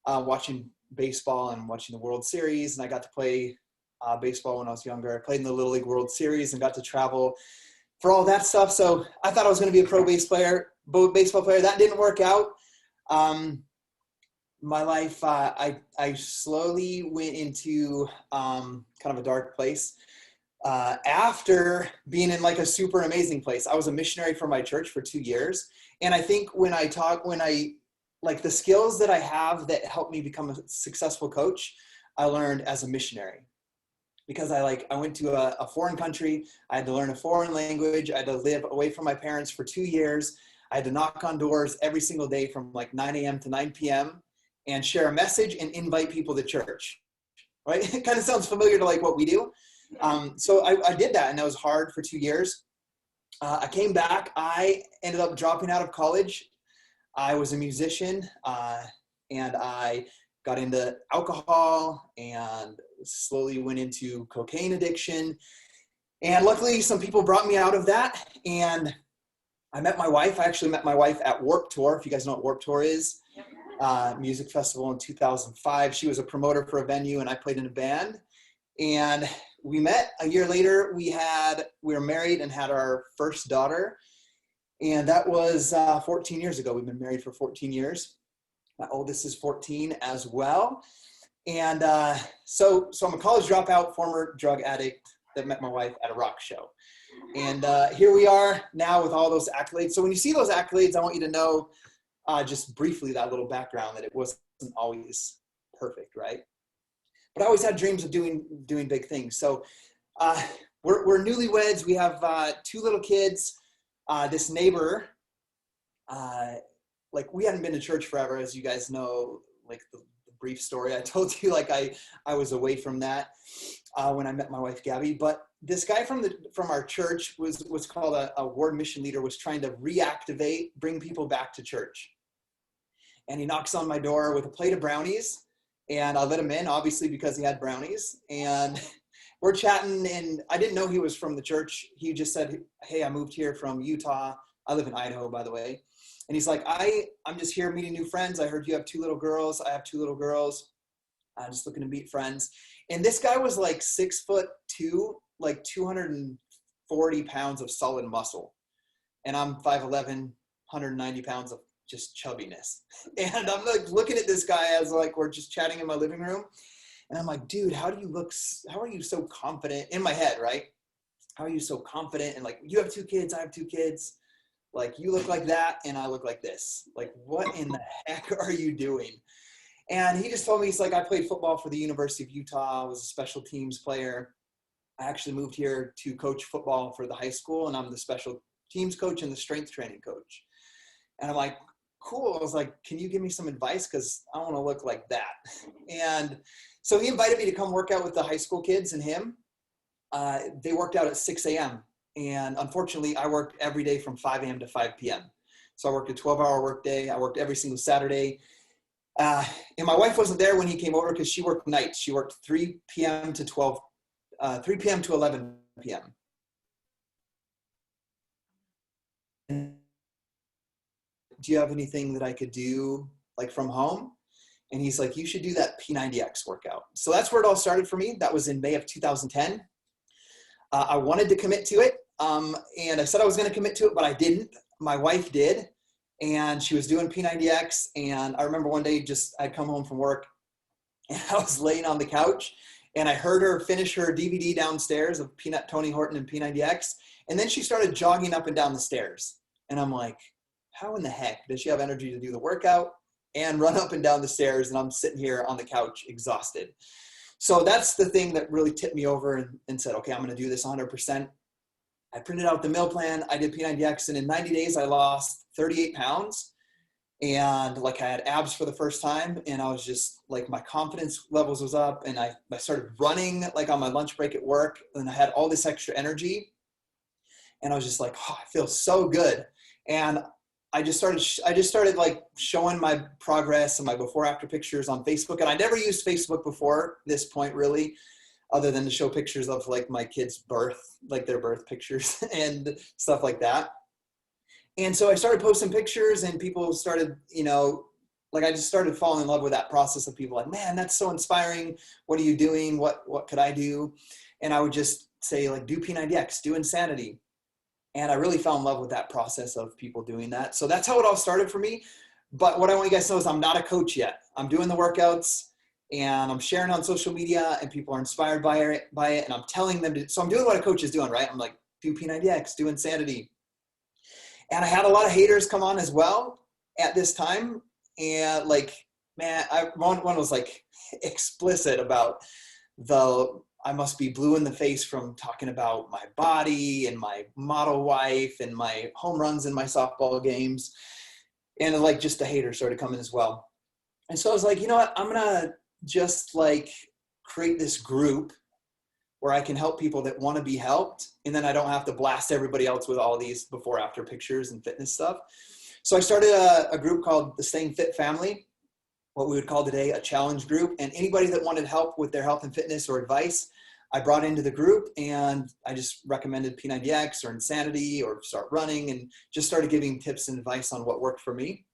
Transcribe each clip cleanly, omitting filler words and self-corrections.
watching baseball and watching the World Series, and I got to play baseball when I was younger. I played in the Little League World Series and got to travel for all that stuff. So I thought I was going to be a pro baseball player. That didn't work out. My life, I slowly went into kind of a dark place. After being in like a super amazing place. I was a missionary for my church for 2 years. And I think like the skills that I have that helped me become a successful coach, I learned as a missionary. Because I went to a foreign country. I had to learn a foreign language. I had to live away from my parents for 2 years. I had to knock on doors every single day from like 9 a.m. to 9 p.m. and share a message and invite people to church, right? It kind of sounds familiar to like what we do. So I did that, and that was hard for 2 years. I came back. I ended up dropping out of college. I was a musician, and I got into alcohol and slowly went into cocaine addiction. And luckily, some people brought me out of that. And I met my wife. I actually met my wife at Warped Tour, if you guys know what Warped Tour is. Music festival in 2005. She was a promoter for a venue, and I played in a band. And we met a year later. We were married and had our first daughter. And that was 14 years ago. We've been married for 14 years. My oldest is 14 as well. And so I'm a college dropout, former drug addict that met my wife at a rock show. And here we are now with all those accolades. So when you see those accolades, I want you to know just briefly that little background, that it wasn't always perfect, right? But I always had dreams of doing big things. So we're newlyweds. We have 2 little kids. This neighbor, like we hadn't been to church forever, as you guys know, like the brief story I told you, like I was away from that when I met my wife, Gabby. But this guy from our church was called a ward mission leader, was trying to bring people back to church. And he knocks on my door with a plate of brownies. And I let him in, obviously, because he had brownies. And we're chatting, and I didn't know he was from the church. He just said, "Hey, I moved here from Utah. I live in Idaho, by the way." And he's like, I'm just here meeting new friends. I heard you have 2 little girls. I have 2 little girls. I'm just looking to meet friends. And this guy was like 6'2", like 240 pounds of solid muscle. And I'm 5'11", 190 pounds of just chubbiness. And I'm like looking at this guy as like we're just chatting in my living room, and I'm like, dude, how are you so confident? In my head, right? How are you so confident? And like, you have 2 kids, I have 2 kids. Like, you look like that and I look like this. Like, what in the heck are you doing? And he just told me, he's like, I played football for the University of Utah. I was a special teams player. I actually moved here to coach football for the high school, and I'm the special teams coach and the strength training coach. And I'm like, cool. I was like, can you give me some advice? Because I want to look like that. And so he invited me to come work out with the high school kids and him. They worked out at 6 a.m. And unfortunately, I worked every day from 5 a.m. to 5 p.m. So I worked a 12-hour workday. I worked every single Saturday. And my wife wasn't there when he came over because she worked nights. She worked 3 p.m. to 3 p.m. to 11 p.m. Do you have anything that I could do like from home? And he's like, you should do that P90X workout. So that's where it all started for me. That was in May of 2010. I wanted to commit to it. And I said I was going to commit to it, but I didn't. My wife did. And she was doing P90X. And I remember one day I'd come home from work and I was laying on the couch and I heard her finish her DVD downstairs of Tony Horton and P90X. And then she started jogging up and down the stairs. And I'm like, how in the heck does she have energy to do the workout and run up and down the stairs? And I'm sitting here on the couch exhausted. So that's the thing that really tipped me over and said, okay, I'm going to do this 100%. I printed out the meal plan. I did P90X, and in 90 days, I lost 38 pounds. And like I had abs for the first time, and I was just like, my confidence levels was up, and I started running like on my lunch break at work, and I had all this extra energy. And I was just like, oh, I feel so good. And I just started like showing my progress and my before after pictures on Facebook. And I never used Facebook before this point, really, other than to show pictures of like my kids' birth, like their birth pictures and stuff like that. And so I started posting pictures, and people started, like I just started falling in love with that process of people like, man, that's so inspiring. What are you doing? What could I do? And I would just say like, do P90X, do Insanity. And I really fell in love with that process of people doing that. So that's how it all started for me. But what I want you guys to know is I'm not a coach yet. I'm doing the workouts and I'm sharing on social media and people are inspired by it. And I'm telling them to, so I'm doing what a coach is doing, right? I'm like, do P90X, do Insanity. And I had a lot of haters come on as well at this time. And like, man, one was like explicit about I must be blue in the face from talking about my body and my model wife and my home runs in my softball games. And like just the haters started coming as well. And so I was like, you know what, I'm going to just like create this group where I can help people that want to be helped. And then I don't have to blast everybody else with all these before after pictures and fitness stuff. So I started a group called the Staying Fit Family, what we would call today a challenge group. And anybody that wanted help with their health and fitness or advice, I brought into the group, and I just recommended P90X or Insanity or start running, and just started giving tips and advice on what worked for me.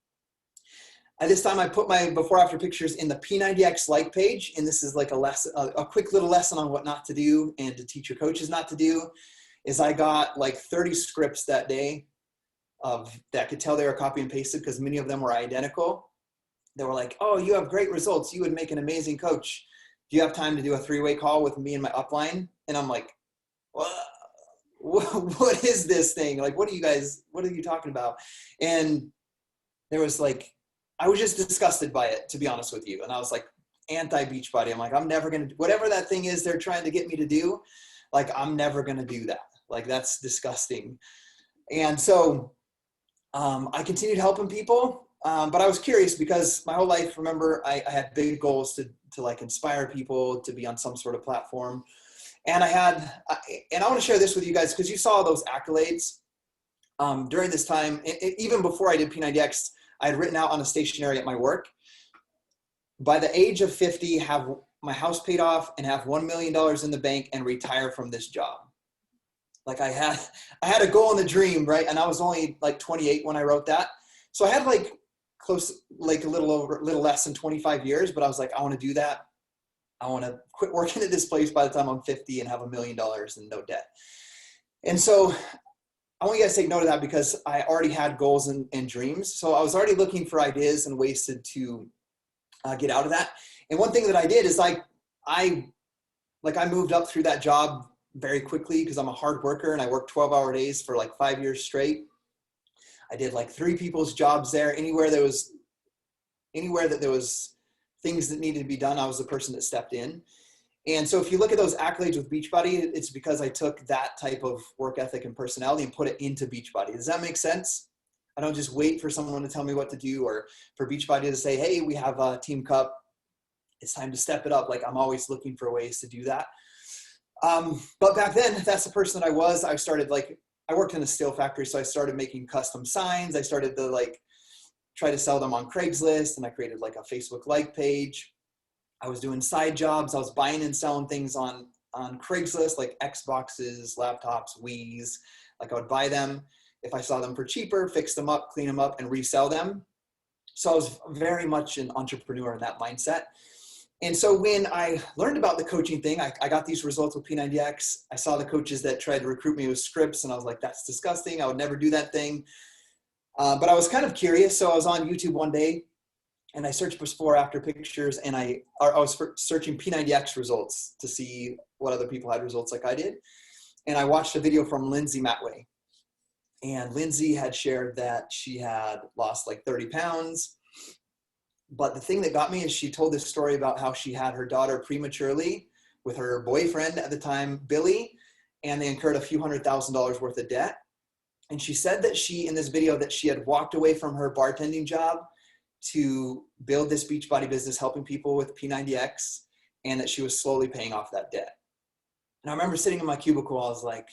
At this time, I put my before after pictures in the P90X like page. And this is like a lesson, a quick little lesson on what not to do and to teach your coaches not to do. Is I got like 30 scripts that day that could tell they were copy and pasted, because many of them were identical. They were like, oh, you have great results. You would make an amazing coach. Do you have time to do a 3-way call with me and my upline? And I'm like, what is this thing? Like, what are you talking about? And there was like, I was just disgusted by it, to be honest with you. And I was like, anti-Beachbody. I'm like, I'm never going to, whatever that thing is they're trying to get me to do, like, I'm never going to do that. Like, that's disgusting. And so I continued helping people. But I was curious because my whole life, remember, I had big goals to like inspire people to be on some sort of platform. And I want to share this with you guys because you saw those accolades during this time. Even before I did P90X, I had written out on a stationery at my work, by the age of 50, have my house paid off and have $1 million in the bank and retire from this job. Like I had a goal and a dream, right? And I was only like 28 when I wrote that. So I had like a little less than 25 years, but I was like, I want to do that. I want to quit working at this place by the time I'm 50 and have $1 million and no debt. And so I want you guys to take note of that because I already had goals and dreams. So I was already looking for ideas and ways to get out of that. And one thing that I did is I moved up through that job very quickly because I'm a hard worker and I worked 12-hour days for like 5 years straight. I did like 3 people's jobs there. Anywhere that there was things that needed to be done, I was the person that stepped in. And so if you look at those accolades with Beachbody, it's because I took that type of work ethic and personality and put it into Beachbody. Does that make sense? I don't just wait for someone to tell me what to do or for Beachbody to say, hey, we have a team cup. It's time to step it up. Like I'm always looking for ways to do that. But back then, that's the person that I was. I worked in a steel factory, so I started making custom signs. I started to try to sell them on Craigslist, and I created like a Facebook like page. I was doing side jobs. I was buying and selling things on Craigslist, like Xboxes, laptops, Wiis. Like I would buy them. If I saw them for cheaper, fix them up, clean them up, and resell them. So I was very much an entrepreneur in that mindset. And so when I learned about the coaching thing, I got these results with P90X. I saw the coaches that tried to recruit me with scripts, and I was like, that's disgusting. I would never do that thing. But I was kind of curious. So I was on YouTube one day, and I searched before after pictures, and I was searching P90X results to see what other people had results like I did. And I watched a video from Lindsay Matway. And Lindsay had shared that she had lost like 30 pounds. But the thing that got me is she told this story about how she had her daughter prematurely with her boyfriend at the time, Billy, and they incurred a few $100,000 worth of debt. And she said that in this video, that she had walked away from her bartending job to build this Beachbody business, helping people with P90X, and that she was slowly paying off that debt. And I remember sitting in my cubicle, I was like,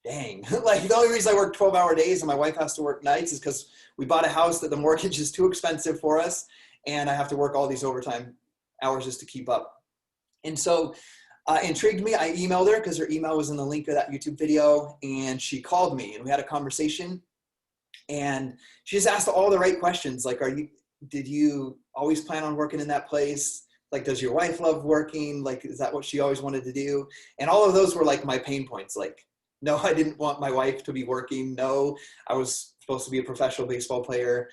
dang, like the only reason I work 12-hour days and my wife has to work nights is because we bought a house that the mortgage is too expensive for us. And I have to work all these overtime hours just to keep up. And so intrigued me. I emailed her because her email was in the link of that YouTube video. And she called me and we had a conversation. And she just asked all the right questions. Like, did you always plan on working in that place? Like, does your wife love working? Like, is that what she always wanted to do? And all of those were like my pain points. Like, no, I didn't want my wife to be working. No, I was supposed to be a professional baseball player,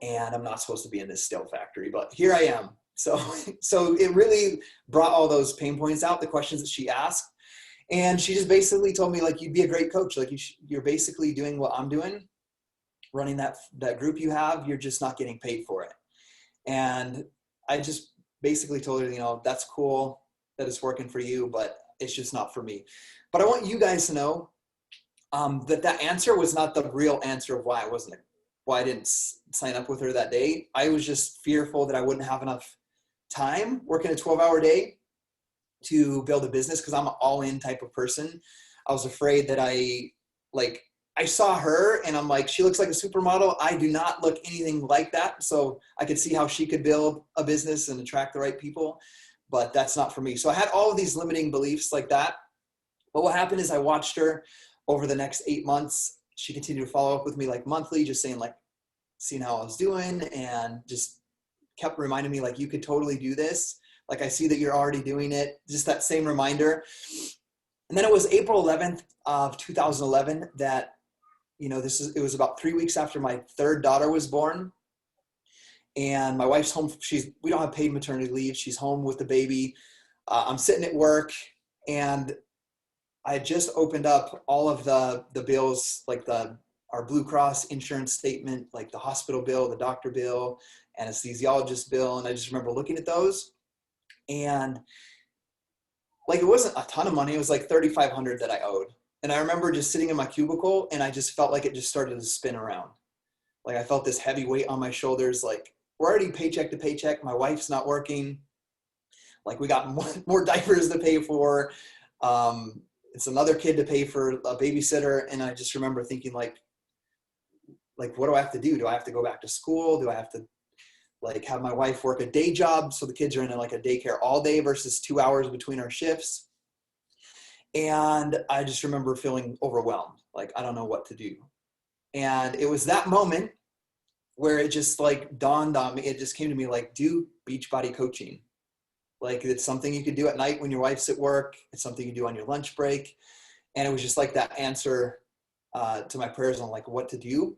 and I'm not supposed to be in this still factory, but here I am. So it really brought all those pain points out, the questions that she asked. And she just basically told me, like, you'd be a great coach. Like, you're basically doing what I'm doing, running that group you have. You're just not getting paid for it. And I just basically told her, that's cool that it's working for you, but it's just not for me. But I want you guys to know that answer was not the real answer of why I didn't sign up with her that day. I was just fearful that I wouldn't have enough time working a 12-hour day to build a business, because I'm an all-in type of person. I was afraid that I saw her and I'm like, she looks like a supermodel. I do not look anything like that. So I could see how she could build a business and attract the right people, but that's not for me. So I had all of these limiting beliefs like that. But what happened is I watched her over the next 8 months. She continued to follow up with me like monthly, just saying, like, seeing how I was doing, and just kept reminding me, like, you could totally do this. Like, I see that you're already doing it. Just that same reminder. And then it was April 11th of 2011 that, it was about 3 weeks after my third daughter was born. And my wife's home. We don't have paid maternity leave. She's home with the baby. I'm sitting at work, and I had just opened up all of the bills, like our Blue Cross insurance statement, like the hospital bill, the doctor bill, anesthesiologist bill. And I just remember looking at those, and like, it wasn't a ton of money. It was like $3,500 that I owed. And I remember just sitting in my cubicle, and I just felt like it just started to spin around. Like, I felt this heavy weight on my shoulders. Like, we're already paycheck to paycheck. My wife's not working. Like, we got more diapers to pay for. It's another kid to pay for, a babysitter. And I just remember thinking, like, what do I have to do? Do I have to go back to school? Do I have to, like, have my wife work a day job so the kids are in like a daycare all day versus 2 hours between our shifts? And I just remember feeling overwhelmed. Like, I don't know what to do. And it was that moment where it just like dawned on me. It just came to me, like, do Beachbody coaching. Like, it's something you could do at night when your wife's at work. It's something you do on your lunch break. And it was just like that answer to my prayers on, like, what to do.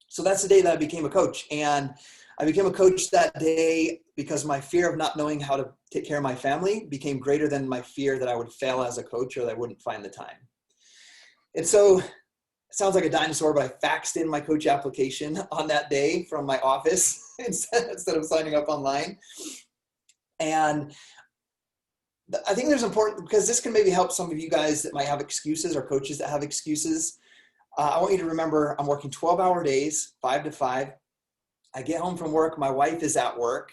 So that's the day that I became a coach. And I became a coach that day because my fear of not knowing how to take care of my family became greater than my fear that I would fail as a coach or that I wouldn't find the time. And so it sounds like a dinosaur, but I faxed in my coach application on that day from my office instead of signing up online. And I think there's important, because this can maybe help some of you guys that might have excuses, or coaches that have excuses. I want you to remember, I'm working 12-hour days, 5 to 5. I get home from work. My wife is at work.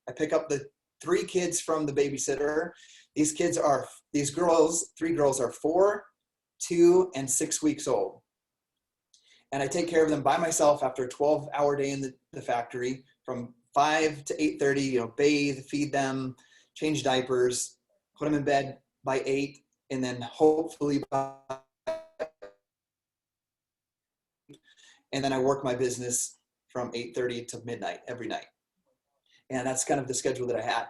I pick up the 3 kids from the babysitter. These girls, 3 girls are 4, 2, and 6 weeks old. And I take care of them by myself after a 12-hour day in the factory, from 5 to 8:30, bathe, feed them, change diapers, put them in bed by 8, and then hopefully and then I work my business from 8:30 to midnight every night. And that's kind of the schedule that I had.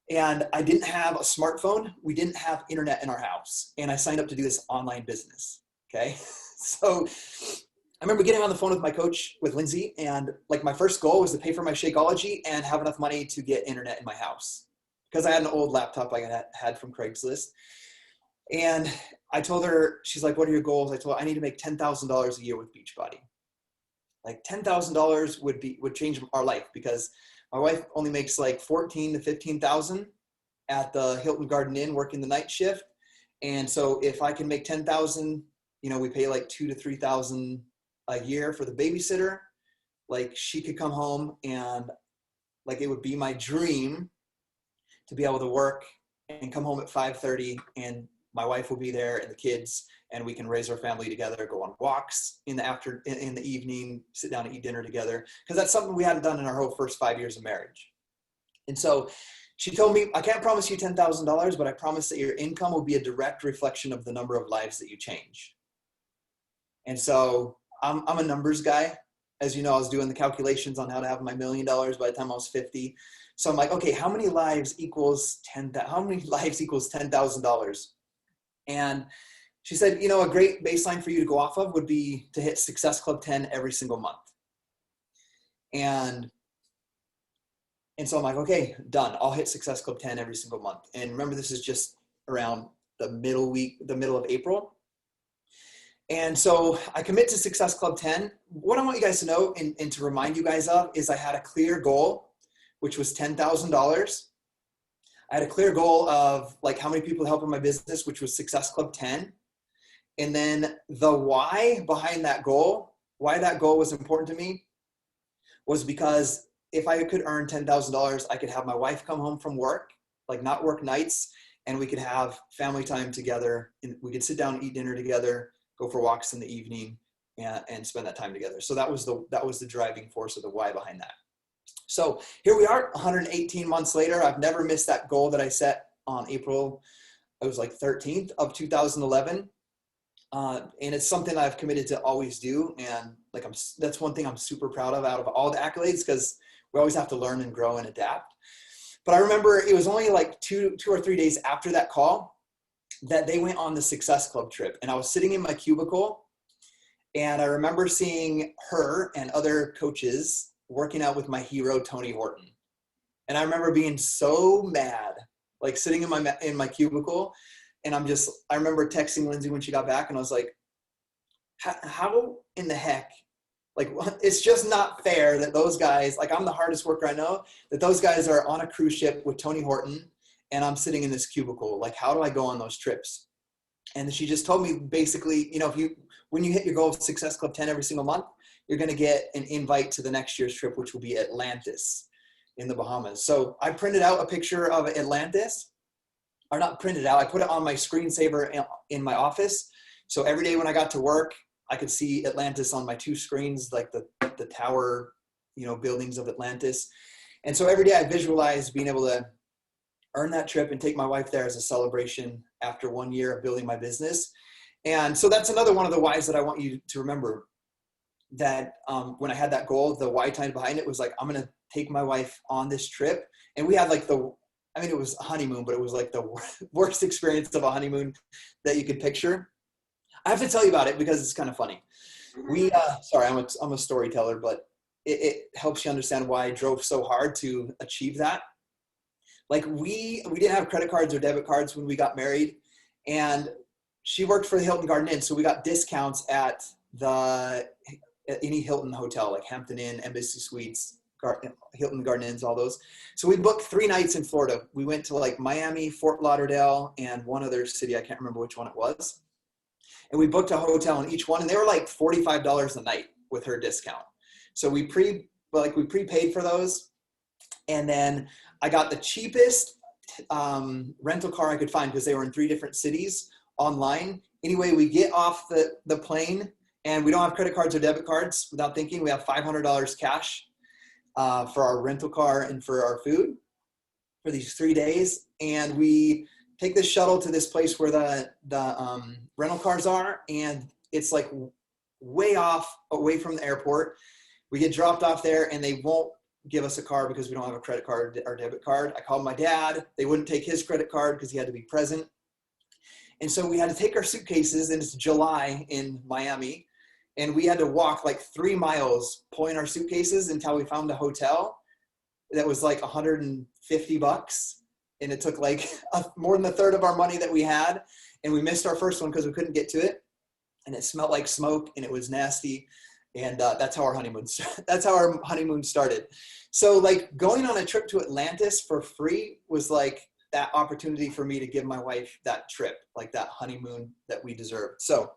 And I didn't have a smartphone. We didn't have internet in our house. And I signed up to do this online business. Okay. So I remember getting on the phone with my coach, with Lindsay, and like, my first goal was to pay for my Shakeology and have enough money to get internet in my house, because I had an old laptop I had from Craigslist. And I told her, she's like, what are your goals? I told her I need to make $10,000 a year with Beachbody. Like, $10,000 would change our life, because my wife only makes like 14 to 15,000 at the Hilton Garden Inn working the night shift. And so if I can make 10,000, we pay like 2,000 to 3,000 a year for the babysitter. Like, she could come home, and like, it would be my dream to be able to work and come home at 5:30, and my wife will be there and the kids, and we can raise our family together, go on walks in the evening, sit down and eat dinner together. Because that's something we hadn't done in our whole first 5 years of marriage. And so she told me, I can't promise you $10,000, but I promise that your income will be a direct reflection of the number of lives that you change. And so I'm a numbers guy. as you know, I was doing the calculations on how to have my $1 million by the time I was 50. So I'm like, okay, how many lives equals $10,000? And she said, a great baseline for you to go off of would be to hit Success Club 10 every single month. And so I'm like, okay, done. I'll hit Success Club 10 every single month. And remember, this is just around the middle of April. And so I commit to Success Club 10. What I want you guys to know and to remind you guys of is I had a clear goal, which was $10,000. I had a clear goal of like how many people help in my business, which was Success Club 10. And then the why behind that goal, why that goal was important to me, was because if I could earn $10,000, I could have my wife come home from work, like not work nights, and we could have family time together. And we could sit down and eat dinner together, go for walks in the evening, and spend that time together. So that was the driving force of the why behind that. So here we are, 118 months later. I've never missed that goal that I set on April, it was like 13th of 2011. And it's something I've committed to always do. And like, that's one thing I'm super proud of out of all the accolades, because we always have to learn and grow and adapt. But I remember it was only like two or 3 days after that call that they went on the Success Club trip. And I was sitting in my cubicle, and I remember seeing her and other coaches working out with my hero, Tony Horton. And I remember being so mad, like sitting in my cubicle. And I remember texting Lindsay when she got back, and I was like, how in the heck, like, it's just not fair that those guys, like, I'm the hardest worker I know, that those guys are on a cruise ship with Tony Horton, and I'm sitting in this cubicle. Like, how do I go on those trips? And she just told me basically, when you hit your goal of Success Club 10 every single month, you're going to get an invite to the next year's trip, which will be Atlantis in the Bahamas. So I printed out a picture of Atlantis, or not printed out, I put it on my screensaver in my office. So every day when I got to work, I could see Atlantis on my two screens, like the tower, buildings of Atlantis. And so every day I visualized being able to earn that trip and take my wife there as a celebration after 1 year of building my business. And so that's another one of the whys that I want you to remember, that when I had that goal, the why time behind it was like, I'm going to take my wife on this trip. And we had like it was a honeymoon, but it was like the worst experience of a honeymoon that you could picture. I have to tell you about it because it's kind of funny. Sorry, I'm a storyteller, but it helps you understand why I drove so hard to achieve that. Like we didn't have credit cards or debit cards when we got married, and she worked for the Hilton Garden Inn, so we got discounts at any Hilton hotel, like Hampton Inn, Embassy Suites, Hilton Garden Inns, all those. So we booked 3 nights in Florida. We went to like Miami, Fort Lauderdale, and one other city. I can't remember which one it was. And we booked a hotel in each one, and they were like $45 a night with her discount. So we prepaid for those. And then I got the cheapest rental car I could find, because they were in 3 different cities online. Anyway, we get off the plane, and we don't have credit cards or debit cards. Without thinking, we have $500 cash for our rental car and for our food for these 3 days. And we take this shuttle to this place where the rental cars are, and it's like way off, away from the airport. We get dropped off there, and they won't give us a car because we don't have a credit card or debit card. I called my dad. They wouldn't take his credit card because he had to be present. And so we had to take our suitcases, and it's July in Miami, and we had to walk like 3 miles pulling our suitcases until we found a hotel that was like $150. And it took like more than a third of our money that we had. And we missed our first one because we couldn't get to it. And it smelled like smoke, and it was nasty. And that's how our honeymoon started. So like going on a trip to Atlantis for free was like that opportunity for me to give my wife that trip, like that honeymoon that we deserved. So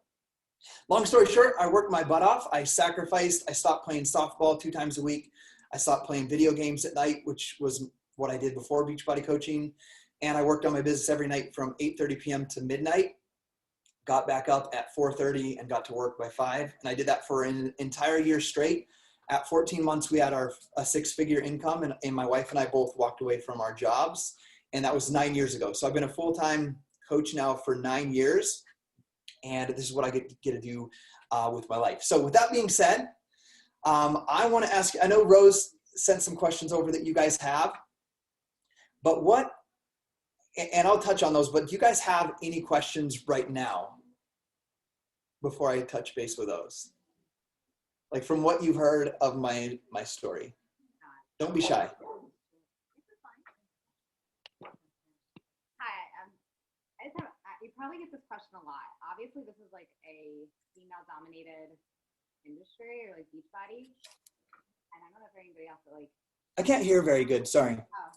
long story short, I worked my butt off. I sacrificed. I stopped playing softball 2 times a week. I stopped playing video games at night, which was what I did before Beachbody coaching. And I worked on my business every night from 8:30 p.m. to midnight, got back up at 4:30 and got to work by 5. And I did that for an entire year straight. At 14 months, we had a 6-figure income, and my wife and I both walked away from our jobs. And that was 9 years ago. So I've been a full-time coach now for 9 years. And this is what I get to do with my life. So with that being said, I want to ask, I know Rose sent some questions over that you guys have, but and I'll touch on those, but do you guys have any questions right now before I touch base with those? Like from what you've heard of my story. Don't be shy. Hi, you probably get this question a lot. Obviously, this is like a female-dominated industry or like Beachbody, and I don't know if anybody else but like. I can't hear very good. Sorry. Oh.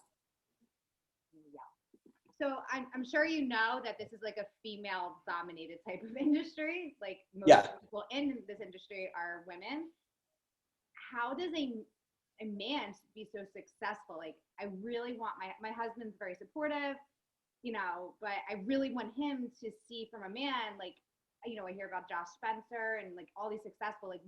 Yeah. So I'm sure you know that this is like a female-dominated type of industry. Like most people in this industry are women. How does a man be so successful? Like, I really want my husband's very supportive, you know, but I really want him to see from a man, like, you know, I hear about Josh Spencer and like all these successful, like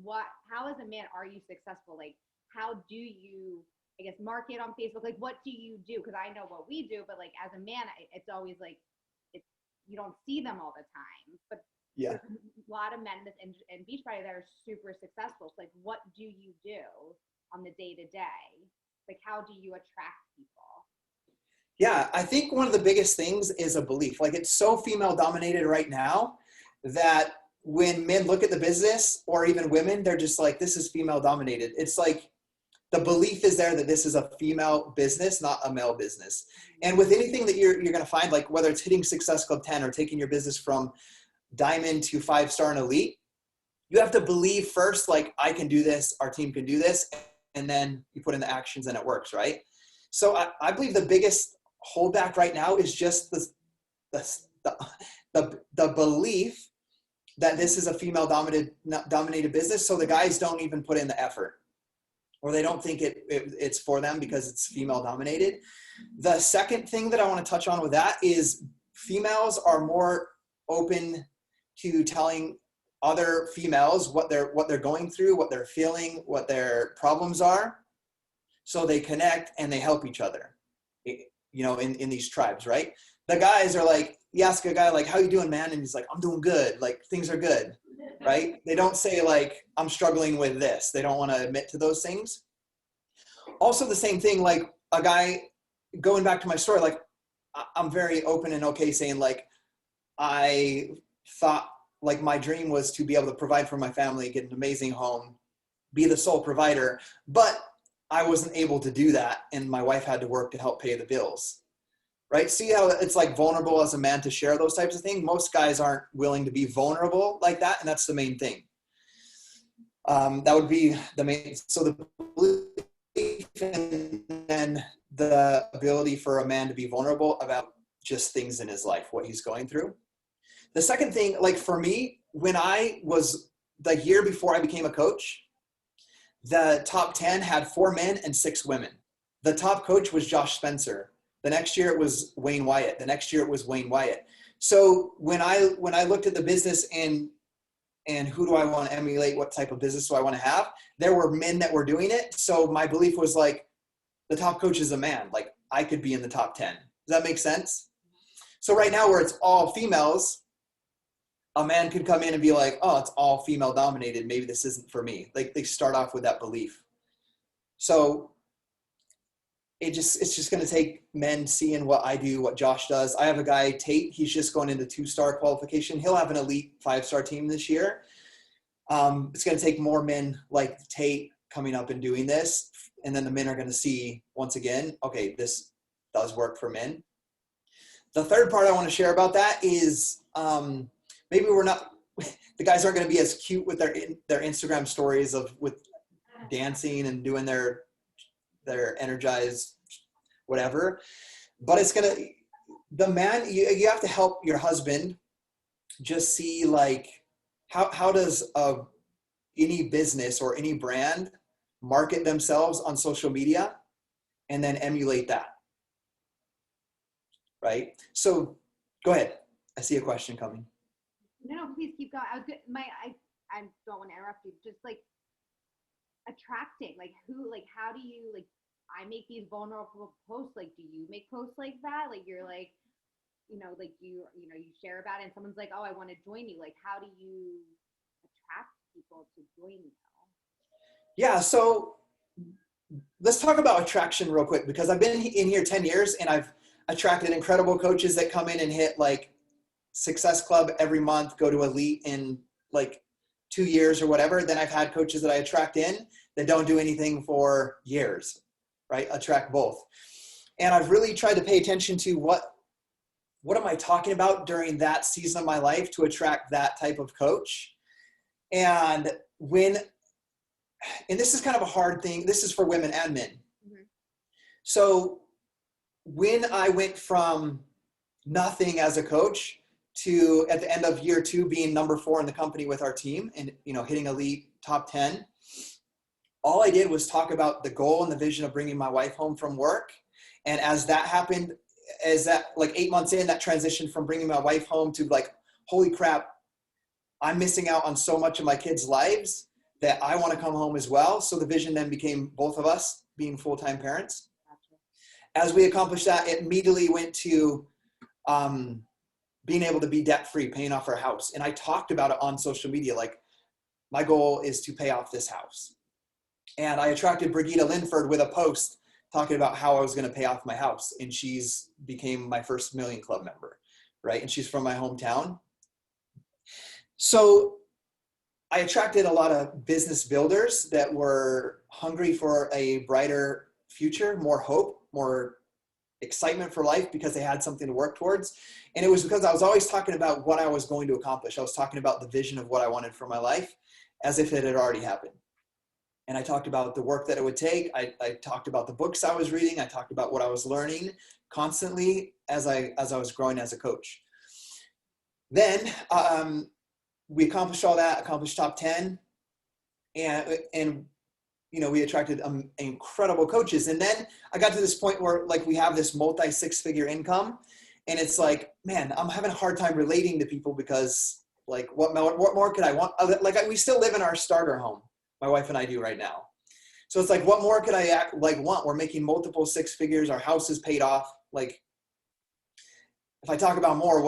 how as a man are you successful? Like, how do you, I guess, market on Facebook? Like, what do you do? Because I know what we do, but like as a man, it's always like, you don't see them all the time, but there's a lot of men in Beachbody that are super successful. So like, what do you do on the day to day? Like, how do you attract people? Yeah, I think one of the biggest things is a belief. Like, it's so female dominated right now that when men look at the business, or even women, they're just like, this is female dominated. It's like the belief is there that this is a female business, not a male business. And with anything that you're going to find, like whether it's hitting Success Club 10 or taking your business from diamond to 5-star and elite, you have to believe first, like, I can do this, our team can do this, and then you put in the actions and it works, right? So I believe the biggest holdback right now is just the belief that this is a female dominated business. So the guys don't even put in the effort, or they don't think it's for them because it's female dominated. The second thing that I want to touch on with that is females are more open to telling other females what they're going through, what they're feeling, what their problems are. So they connect and they help each other, you know, in these tribes, right? The guys are like, you ask a guy like, how you doing, man? And he's like, I'm doing good. Like, things are good, right? They don't say like, I'm struggling with this. They don't want to admit to those things. Also the same thing, like a guy, going back to my story, like I'm very open and okay saying like, I thought like my dream was to be able to provide for my family, get an amazing home, be the sole provider, but I wasn't able to do that. And my wife had to work to help pay the bills, right? See how it's like vulnerable as a man to share those types of things. Most guys aren't willing to be vulnerable like that. And that's the main thing. That would be the main, so the belief and the ability for a man to be vulnerable about just things in his life, what he's going through. The second thing, like for me, when I was the year before I became a coach, the top 10 had 4 men and 6 women. The top coach was Josh Spencer. The next year it was Wayne Wyatt. The next year it was Wayne Wyatt. So when I looked at the business and who do I want to emulate, what type of business do I want to have, there were men that were doing it. So my belief was like, the top coach is a man. Like I could be in the top 10. Does that make sense? So right now where it's all females, a man could come in and be like, oh, it's all female dominated. Maybe this isn't for me. Like they start off with that belief. So it's just going to take men seeing what I do, what Josh does. I have a guy, Tate, he's just going into 2-star qualification. He'll have an elite 5-star team this year. It's going to take more men like Tate coming up and doing this. And then the men are going to see once again, okay, this does work for men. The third part I want to share about that is, maybe the guys aren't going to be as cute with their Instagram stories with dancing and doing their energized whatever, but the man, you have to help your husband just see like, how does any business or any brand market themselves on social media and then emulate that. Right? So go ahead. I see a question coming. No, please keep going. I don't want to interrupt you. Just like attracting, like how do you, like, I make these vulnerable posts. Like, do you make posts like that? Like you're like, like you share about it and someone's like, oh, I want to join you. Like, how do you attract people to join you? Yeah. So let's talk about attraction real quick, because I've been in here 10 years and I've attracted incredible coaches that come in and hit like Success Club every month, go to Elite in like 2 years or whatever. Then I've had coaches that I attract in that don't do anything for years, right? Attract both. And I've really tried to pay attention to what am I talking about during that season of my life to attract that type of coach. And this is kind of a hard thing. This is for women and men. Mm-hmm. So when I went from nothing as a coach to at the end of year 2 being number 4 in the company with our team and, hitting Elite top 10, all I did was talk about the goal and the vision of bringing my wife home from work. And as that happened, as that like 8 months in, that transition from bringing my wife home to like, holy crap, I'm missing out on so much of my kids' lives that I want to come home as well. So the vision then became both of us being full-time parents. As we accomplished that, it immediately went to being able to be debt-free, paying off our house. And I talked about it on social media. Like, my goal is to pay off this house. And I attracted Brigitte Linford with a post talking about how I was going to pay off my house. And she's became my first Million Club member, right? And she's from my hometown. So I attracted a lot of business builders that were hungry for a brighter future, more hope, more excitement for life, because they had something to work towards. And it was because I was always talking about what I was going to accomplish. I was talking about the vision of what I wanted for my life as if it had already happened. And I talked about the work that it would take. I talked about the books I was reading. I talked about what I was learning constantly as I was growing as a coach. Then we accomplished all that, accomplished top 10. And we attracted incredible coaches. And then I got to this point where like we have this multi-6-figure income, and it's like, man, I'm having a hard time relating to people because like, what more could I want? Like, we still live in our starter home. My wife and I do right now. So it's like, what more could I want? We're making multiple 6 figures. Our house is paid off. Like, if I talk about more,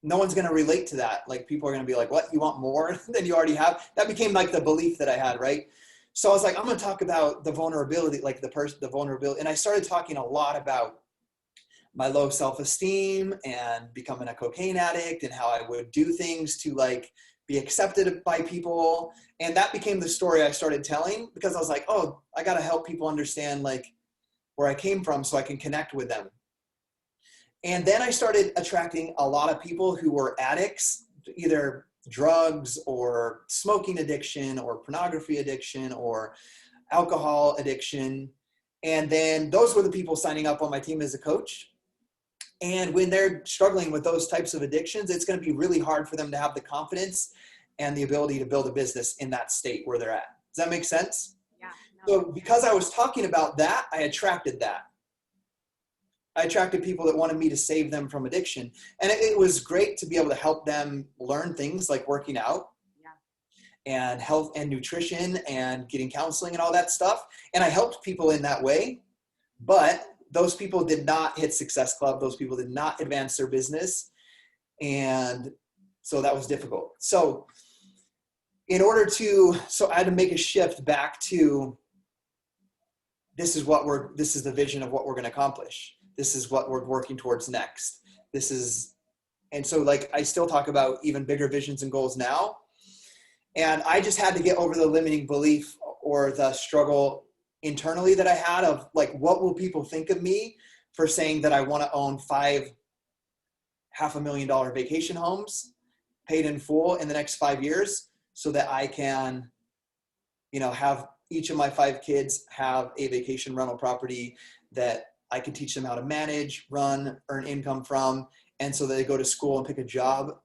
no one's going to relate to that. Like, people are going to be like, what, you want more than you already have? That became like the belief that I had, right? So I was like, I'm going to talk about the vulnerability, like the vulnerability. And I started talking a lot about my low self-esteem and becoming a cocaine addict and how I would do things to like be accepted by people. And that became the story I started telling, because I was like, oh, I got to help people understand like where I came from so I can connect with them. And then I started attracting a lot of people who were addicts, either drugs or smoking addiction or pornography addiction or alcohol addiction. And then those were the people signing up on my team as a coach. And when they're struggling with those types of addictions, it's going to be really hard for them to have the confidence and the ability to build a business in that state where they're at. Does that make sense? Yeah. No. So because I was talking about that, I attracted that. I attracted people that wanted me to save them from addiction. And it was great to be able to help them learn things like working out, and health and nutrition and getting counseling and all that stuff. And I helped people in that way, but those people did not hit Success Club. Those people did not advance their business. And so that was difficult. So I had to make a shift back to, this is the vision of what we're going to accomplish. This is what we're working towards next. And so like, I still talk about even bigger visions and goals now. And I just had to get over the limiting belief or the struggle internally that I had of like, what will people think of me for saying that I want to own 5 $500,000 vacation homes paid in full in the next 5 years, so that I can, have each of my 5 kids have a vacation rental property that I can teach them how to manage, run, earn income from. And so they go to school and pick a job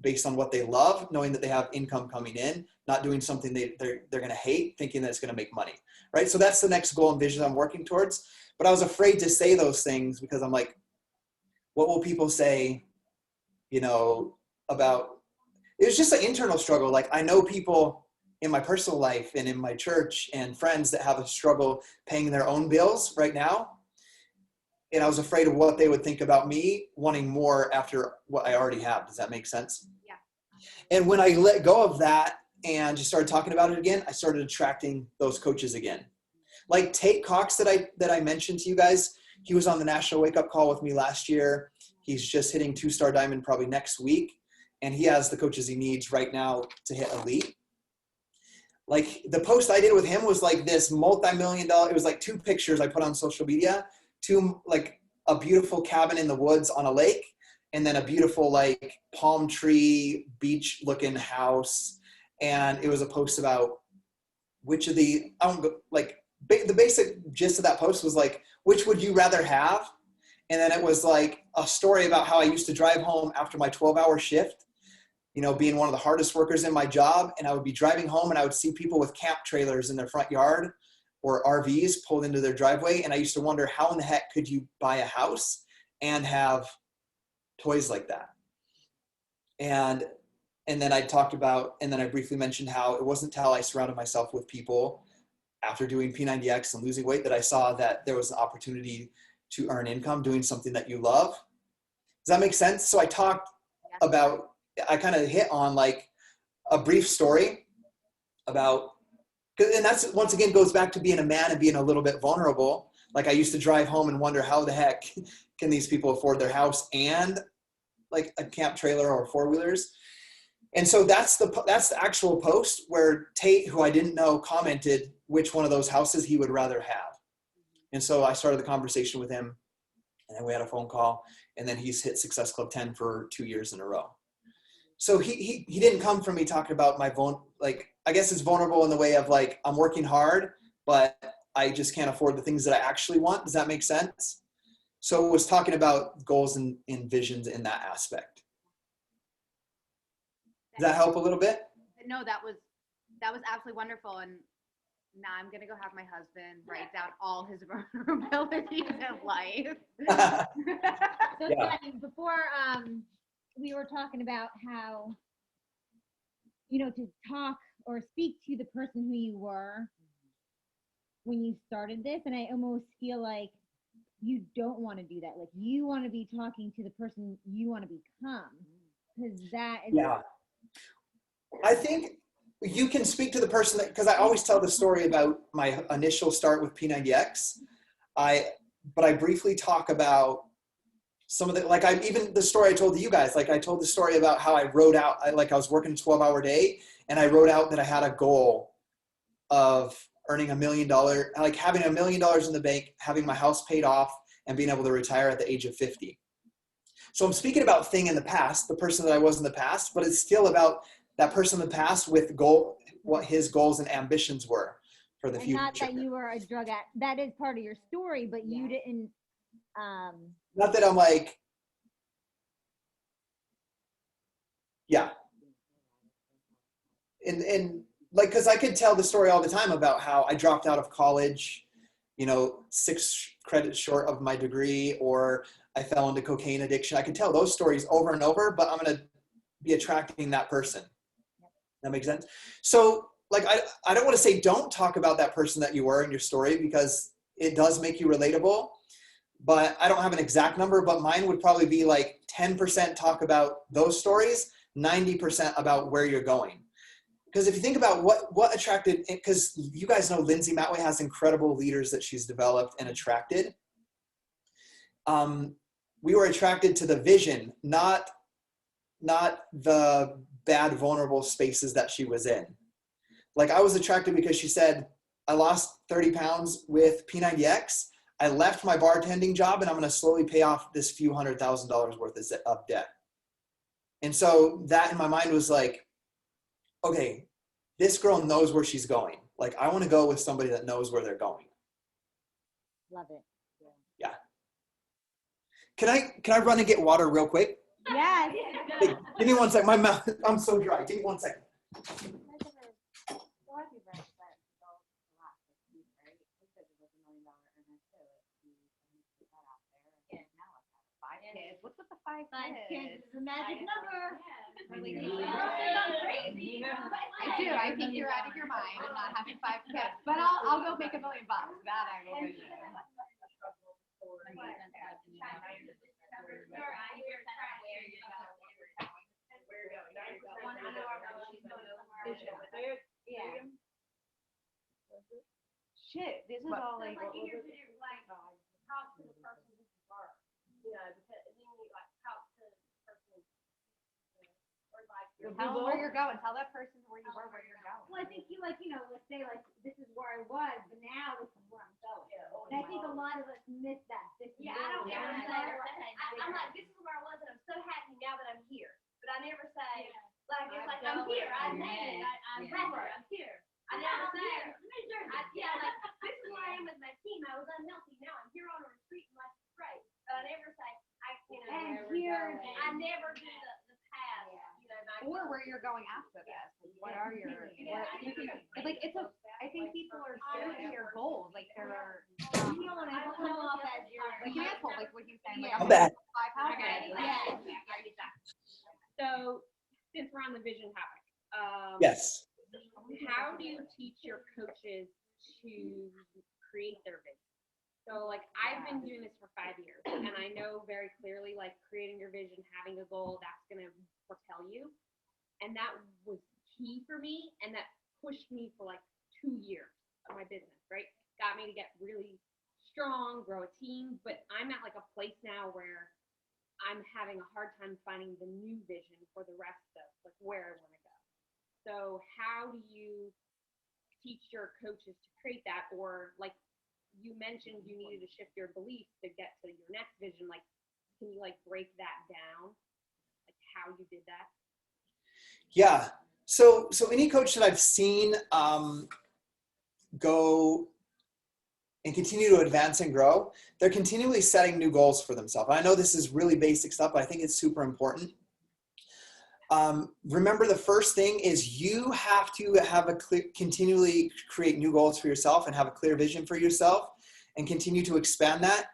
based on what they love, knowing that they have income coming in, not doing something they're going to hate, thinking that it's going to make money, right? So that's the next goal and vision I'm working towards. But I was afraid to say those things because I'm like, what will people say, about, it was just an internal struggle. Like, I know people in my personal life and in my church and friends that have a struggle paying their own bills right now. And I was afraid of what they would think about me wanting more after what I already have. Does that make sense? Yeah. And when I let go of that, and just started talking about it again, I started attracting those coaches again. Like Tate Cox that I mentioned to you guys, he was on the National Wake Up Call with me last year. He's just hitting 2-star diamond probably next week. And he has the coaches he needs right now to hit elite. Like the post I did with him was like this multi-million-dollar, it was like 2 pictures I put on social media, 2, like a beautiful cabin in the woods on a lake, and then a beautiful like palm tree beach looking house. And it was a post about which of the, the basic gist of that post was like, which would you rather have? And then it was like a story about how I used to drive home after my 12-hour shift, you know, being one of the hardest workers in my job. And I would be driving home and I would see people with camp trailers in their front yard or RVs pulled into their driveway. And I used to wonder, how in the heck could you buy a house and have toys like that? And then I talked about, and then I briefly mentioned how it wasn't until I surrounded myself with people after doing P90X and losing weight that I saw that there was an opportunity to earn income doing something that you love. Does that make sense? So I talked about, I kind of hit on like a brief story about, and that's once again goes back to being a man and being a little bit vulnerable. Like I used to drive home and wonder how the heck can these people afford their house and like a camp trailer or 4-wheelers. And so that's the actual post where Tate, who I didn't know, commented which one of those houses he would rather have. And so I started the conversation with him, and then we had a phone call, and then he's hit Success Club 10 for 2 years in a row. So he didn't come from me talking about my I guess it's vulnerable in the way of like, I'm working hard, but I just can't afford the things that I actually want. Does that make sense? So it was talking about goals and visions in that aspect. Does that help a little bit? No, that was absolutely wonderful. And now I'm going to go have my husband write down all his vulnerabilities in life. So Scottie, before we were talking about how, you know, to talk or speak to the person who you were when you started this. And I almost feel like you don't want to do that. Like you want to be talking to the person you want to become. Because that is. Yeah. I think you can speak to the person that, because I always tell the story about my initial start with P90X. But I briefly talk about some of the, like even the story I told to you guys, like I told the story about how I wrote out, I was working a 12-hour day and I wrote out that I had a goal of earning $1 million, like having $1 million in the bank, having my house paid off and being able to retire at the age of 50. So I'm speaking about thing in the past, the person that I was in the past, but it's still about that person in the past with what his goals and ambitions were for the future. Not that you were a drug addict. That is part of your story, but you didn't. Not that I'm like, yeah. And like, cause I could tell the story all the time about how I dropped out of college, you know, 6 credits short of my degree, or I fell into cocaine addiction. I could tell those stories over and over, but I'm going to be attracting that person. That makes sense? So like, I don't want to say don't talk about that person that you were in your story, because it does make you relatable, but I don't have an exact number, but mine would probably be like 10% talk about those stories, 90% about where you're going. Because if you think about what attracted, because you guys know Lindsay Matway has incredible leaders that she's developed and attracted. We were attracted to the vision, not the bad, vulnerable spaces that she was in. Like I was attracted because she said, I lost 30 pounds with P90X. I left my bartending job and I'm going to slowly pay off this few $100,000 worth of debt. And so that in my mind was like, okay, this girl knows where she's going. Like I want to go with somebody that knows where they're going. Love it. Yeah. Can I run and get water real quick? Yes. Hey, give me 1 second. My mouth, I'm so dry. Give me 1 second. What's with the 5 kids? It's a magic number. I do. I think you're out of your mind and not having 5 kids. But I'll go make $1 million. That I will do. shit, this is But- all like, Like you like talk to the person who you are, because then you like talk to the person, or like tell them where you're going. Tell that person where you were, where you're going. Well, I think you let's say this is where I was, but now this is where I'm going. And I think a lot of us miss that. This is Yeah, where I don't we're ever going. say, I'm like, this is where I was, and I'm so happy now that I'm here. But I never say, like, it's like, I'm here, I made it, I'm happy, I'm here. I never say, like, this is where I am with my team. I was unhealthy, now I'm here on a retreat, and life's great. But I never say, And here, I never do the past, Or where you're going after this. What are your, it's like, I think people are serving your goals, like they're, you don't want to come off as your like an asshole, like what he's saying, like, I'm back. 5 Okay. pounds. So, since we're on the vision topic, Yes. how do you teach your coaches to create their vision? So, like, I've been doing this for 5 years, and I know very clearly, like, creating your vision, having a goal, that's going to foretell you. And that was key for me, and that pushed me for, like, 2 years of my business, right? Got me to get really strong, grow a team, but I'm at, like, a place now where I'm having a hard time finding the new vision for the rest of, like, where I want to go. So how do you teach your coaches to create that? Or, like, you mentioned you needed to shift your beliefs to get to your next vision. Like, can you, like, break that down? Like, how you did that? Yeah. So any coach that I've seen go and continue to advance and grow, they're continually setting new goals for themselves. I know this is really basic stuff, but I think it's super important. Remember, the first thing is you have to have continually create new goals for yourself and have a clear vision for yourself and continue to expand that.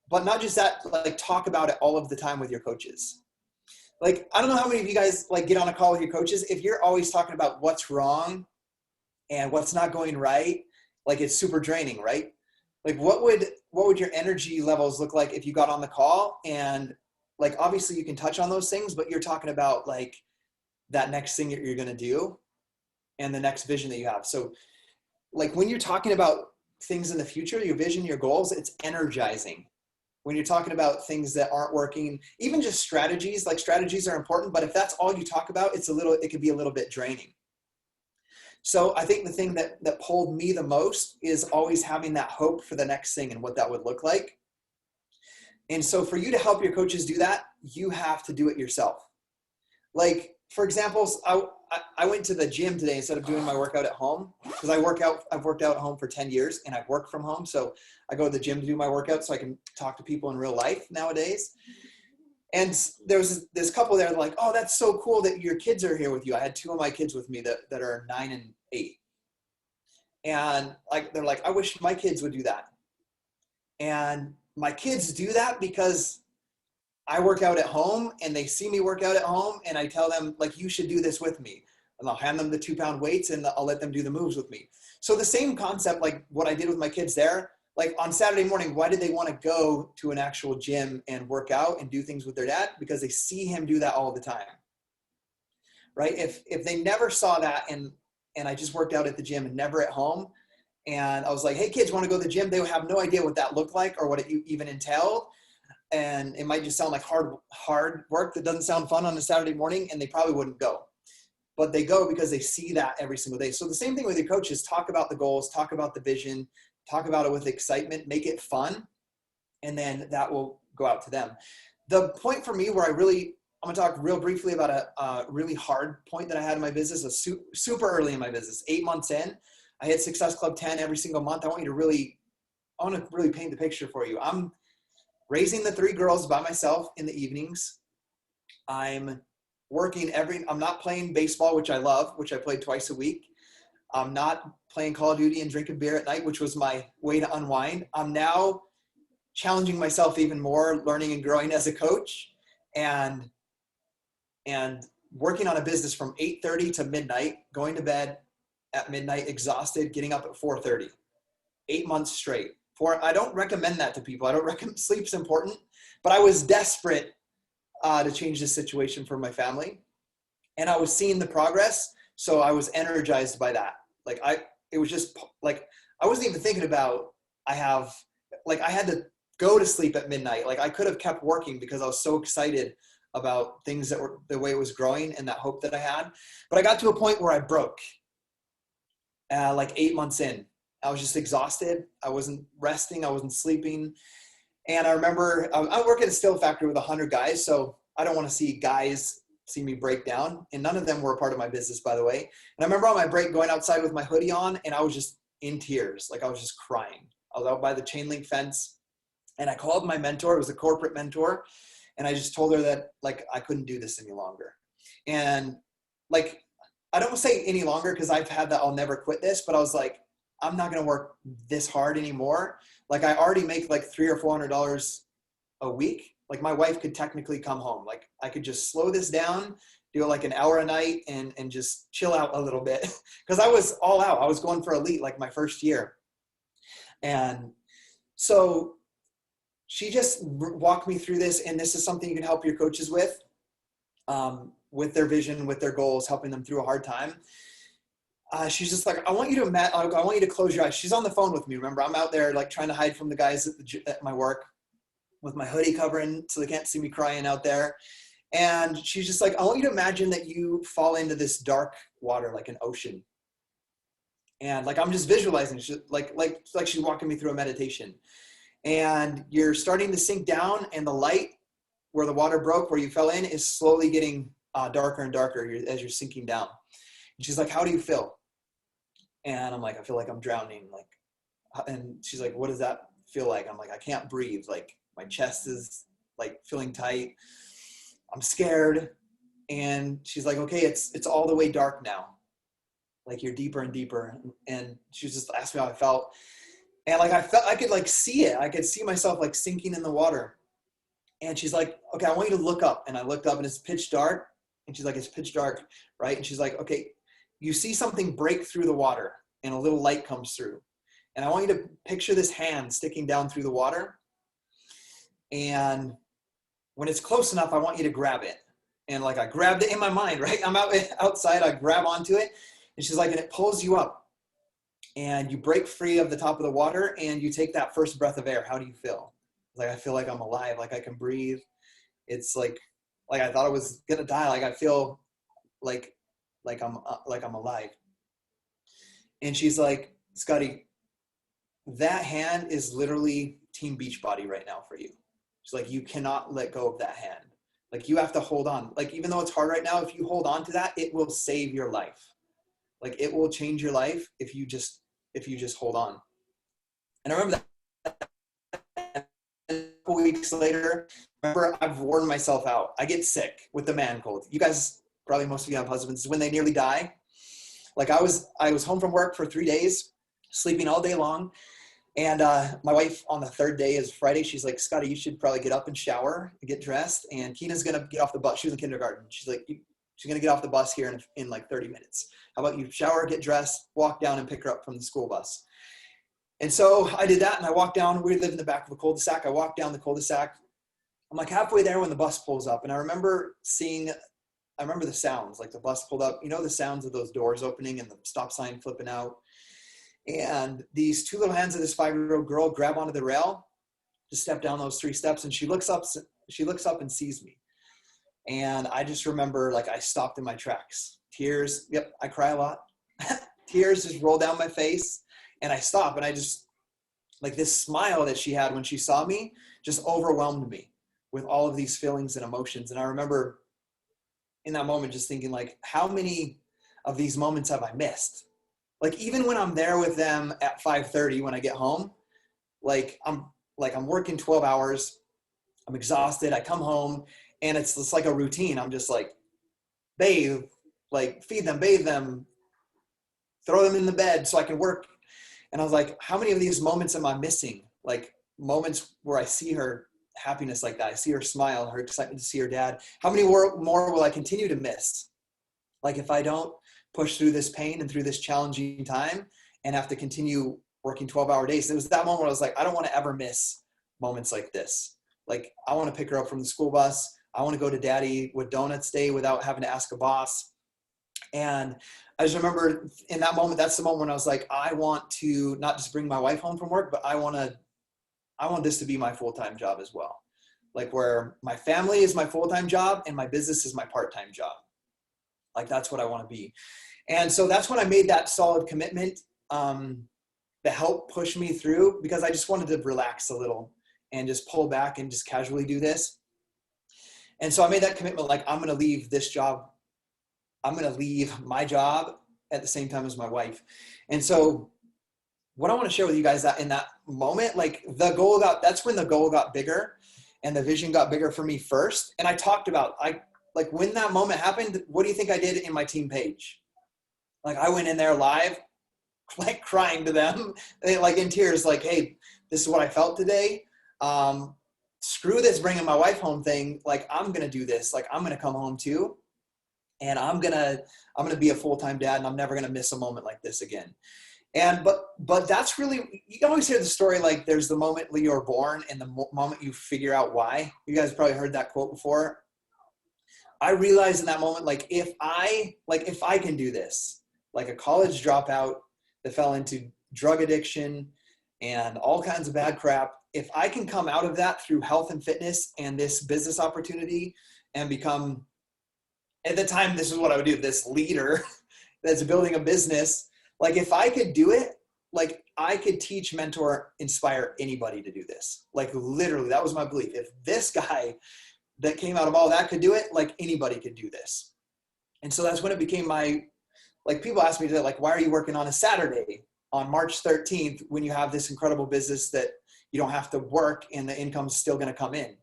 But not just that, like, talk about it all of the time with your coaches. Like, I don't know how many of you guys like get on a call with your coaches. If you're always talking about what's wrong and what's not going right, like, it's super draining, right? Like, what would your energy levels look like if you got on the call and, like, obviously you can touch on those things, but you're talking about, like, that next thing that you're going to do and the next vision that you have. So, like, when you're talking about things in the future, your vision, your goals, it's energizing. When you're talking about things that aren't working, even just strategies, like, strategies are important, but if that's all you talk about, it could be a little bit draining. So I think the thing that pulled me the most is always having that hope for the next thing and what that would look like. And so for you to help your coaches do that, you have to do it yourself. Like, for example, I went to the gym today instead of doing my workout at home, because I've worked out at home for 10 years and I work from home. So I go to the gym to do my workout so I can talk to people in real life nowadays. And there was this couple there like, oh, that's so cool that your kids are here with you. I had 2 of my kids with me that are 9 and 8. And, like, they're like, I wish my kids would do that. And my kids do that because I work out at home and they see me work out at home, and I tell them, like, you should do this with me. And I'll hand them the 2-pound weights and I'll let them do the moves with me. So the same concept, like what I did with my kids there, like on Saturday morning, why did they want to go to an actual gym and work out and do things with their dad? Because they see him do that all the time, right? If they never saw that and I just worked out at the gym and never at home, and I was like, hey, kids, want to go to the gym? They would have no idea what that looked like or what it even entailed. And it might just sound like hard work that doesn't sound fun on a Saturday morning, and they probably wouldn't go. But they go because they see that every single day. So the same thing with your coaches. Talk about the goals, talk about the vision, talk about it with excitement, make it fun, and then that will go out to them. The point for me where I'm going to talk real briefly about a really hard point that I had in my business, super early in my business, 8 months in. I hit Success Club 10 every single month. I want to really paint the picture for you. I'm raising the 3 girls by myself in the evenings. I'm working I'm not playing baseball, which I love, which I played twice a week. I'm not playing Call of Duty and drinking beer at night, which was my way to unwind. I'm now challenging myself even more, learning and growing as a coach, and working on a business from 8:30 to midnight, going to bed at midnight, exhausted, getting up at 4:30, 8 months straight. I don't recommend that to people. I don't recommend, sleep's important, but I was desperate to change this situation for my family, and I was seeing the progress. So I was energized by that. Like it was just like, I wasn't even thinking about, I had to go to sleep at midnight. Like I could have kept working because I was so excited about things that were the way it was growing and that hope that I had. But I got to a point where I broke, like 8 months in. I was just exhausted. I wasn't resting. I wasn't sleeping. And I remember I work at a steel factory with 100 guys. So I don't want to see guys see me break down. And none of them were a part of my business, by the way. And I remember on my break going outside with my hoodie on, and I was just in tears. Like I was just crying. I was out by the chain link fence, and I called my mentor. It was a corporate mentor. And I just told her that like, I couldn't do this any longer. And like, I don't say any longer because I've had that I'll never quit this, but I was like, I'm not going to work this hard anymore. Like I already make like $300 or $400 a week. Like my wife could technically come home. Like I could just slow this down, do like an hour a night and just chill out a little bit. Cause I was all out. I was going for elite, like my first year. And so she just walked me through this. And this is something you can help your coaches with their vision, with their goals, helping them through a hard time. She's just like, I want you to close your eyes. She's on the phone with me. Remember, I'm out there like trying to hide from the guys at my work with my hoodie covering so they can't see me crying out there. And she's just like, I want you to imagine that you fall into this dark water, like an ocean. And like, I'm just visualizing, like she's walking me through a meditation. And you're starting to sink down, and the light where the water broke, where you fell in, is slowly getting darker and darker as you're sinking down. And she's like, how do you feel? And I'm like, I feel like I'm drowning. Like, and she's like, what does that feel like? I'm like, I can't breathe. Like my chest is like feeling tight. I'm scared. And she's like, okay, it's all the way dark now. Like you're deeper and deeper. And she was just asking me how I felt. And like, I could like see it. I could see myself like sinking in the water. And she's like, okay, I want you to look up. And I looked up and it's pitch dark. And she's like, it's pitch dark, right? And she's like, okay, you see something break through the water and a little light comes through. And I want you to picture this hand sticking down through the water. And when it's close enough, I want you to grab it. And like, I grabbed it in my mind, right? I'm outside, I grab onto it. And she's like, and it pulls you up. And you break free of the top of the water and you take that first breath of air. How do you feel? Like, I feel like I'm alive, like I can breathe. It's like I thought I was gonna die. Like I feel like I'm alive. And she's like, Scottie, that hand is literally Team Beachbody right now for you. She's like, you cannot let go of that hand. Like you have to hold on. Like, even though it's hard right now, if you hold on to that, it will save your life. Like it will change your life if you just hold on. And I remember that a couple weeks later, remember, I've worn myself out. I get sick with the man cold. You guys, probably most of you have husbands, when they nearly die. Like I was home from work for 3 days, sleeping all day long. And my wife on the third day is Friday. She's like, Scottie, you should probably get up and shower and get dressed. And Keena's going to get off the bus. She was in kindergarten. She's like, she's going to get off the bus here in like 30 minutes. How about you shower, get dressed, walk down and pick her up from the school bus. And so I did that, and I walked down. We live in the back of a cul-de-sac. I walked down the cul-de-sac. I'm like halfway there when the bus pulls up. And I remember the sounds, like the bus pulled up, you know, the sounds of those doors opening and the stop sign flipping out. And these two little hands of this 5-year-old girl grab onto the rail to step down those 3 steps. And she looks up and sees me. And I just remember, like, I stopped in my tracks. Tears. Yep. I cry a lot. Tears just roll down my face. And I stop, and I just, like, this smile that she had when she saw me just overwhelmed me with all of these feelings and emotions. And I remember in that moment just thinking, like, how many of these moments have I missed? Like, even when I'm there with them at 5:30 when I get home, I'm working 12 hours. I'm exhausted. I come home, and it's just like a routine. I'm just like, bathe, like feed them, bathe them, throw them in the bed so I can work. And I was like, how many of these moments am I missing? Like moments where I see her happiness like that. I see her smile, her excitement to see her dad. How many more will I continue to miss? Like if I don't push through this pain and through this challenging time and have to continue working 12-hour days. It was that moment where I was like, I don't want to ever miss moments like this. Like I want to pick her up from the school bus. I want to go to daddy with donuts day without having to ask a boss. And I just remember in that moment, that's the moment when I was like, I want to not just bring my wife home from work, but I want this to be my full-time job as well. Like where my family is my full-time job and my business is my part-time job. Like that's what I want to be. And so that's when I made that solid commitment that helped push me through, because I just wanted to relax a little and just pull back and just casually do this. And so I made that commitment, like I'm going to leave this job. I'm going to leave my job at the same time as my wife. And so what I want to share with you guys that in that moment, like that's when the goal got bigger and the vision got bigger for me first. And I talked about, like when that moment happened, what do you think I did in my team page? Like I went in there live, like crying to them, like in tears, like, hey, this is what I felt today. Screw this bringing my wife home thing. Like I'm going to do this. Like I'm going to come home too. And I'm going to be a full-time dad, and I'm never going to miss a moment like this again. And, but that's really, you always hear the story, like there's the moment you're born and the moment you figure out why. You guys probably heard that quote before. I realized in that moment, like if I can do this, like a college dropout that fell into drug addiction and all kinds of bad crap, if I can come out of that through health and fitness and this business opportunity and become, at the time, this is what I would do, this leader that's building a business. Like if I could do it, like I could teach, mentor, inspire anybody to do this. Like literally, that was my belief. If this guy that came out of all that could do it, like anybody could do this. And so that's when it became like people ask me today, like, why are you working on a Saturday on March 13th when you have this incredible business that you don't have to work and the income's still going to come in?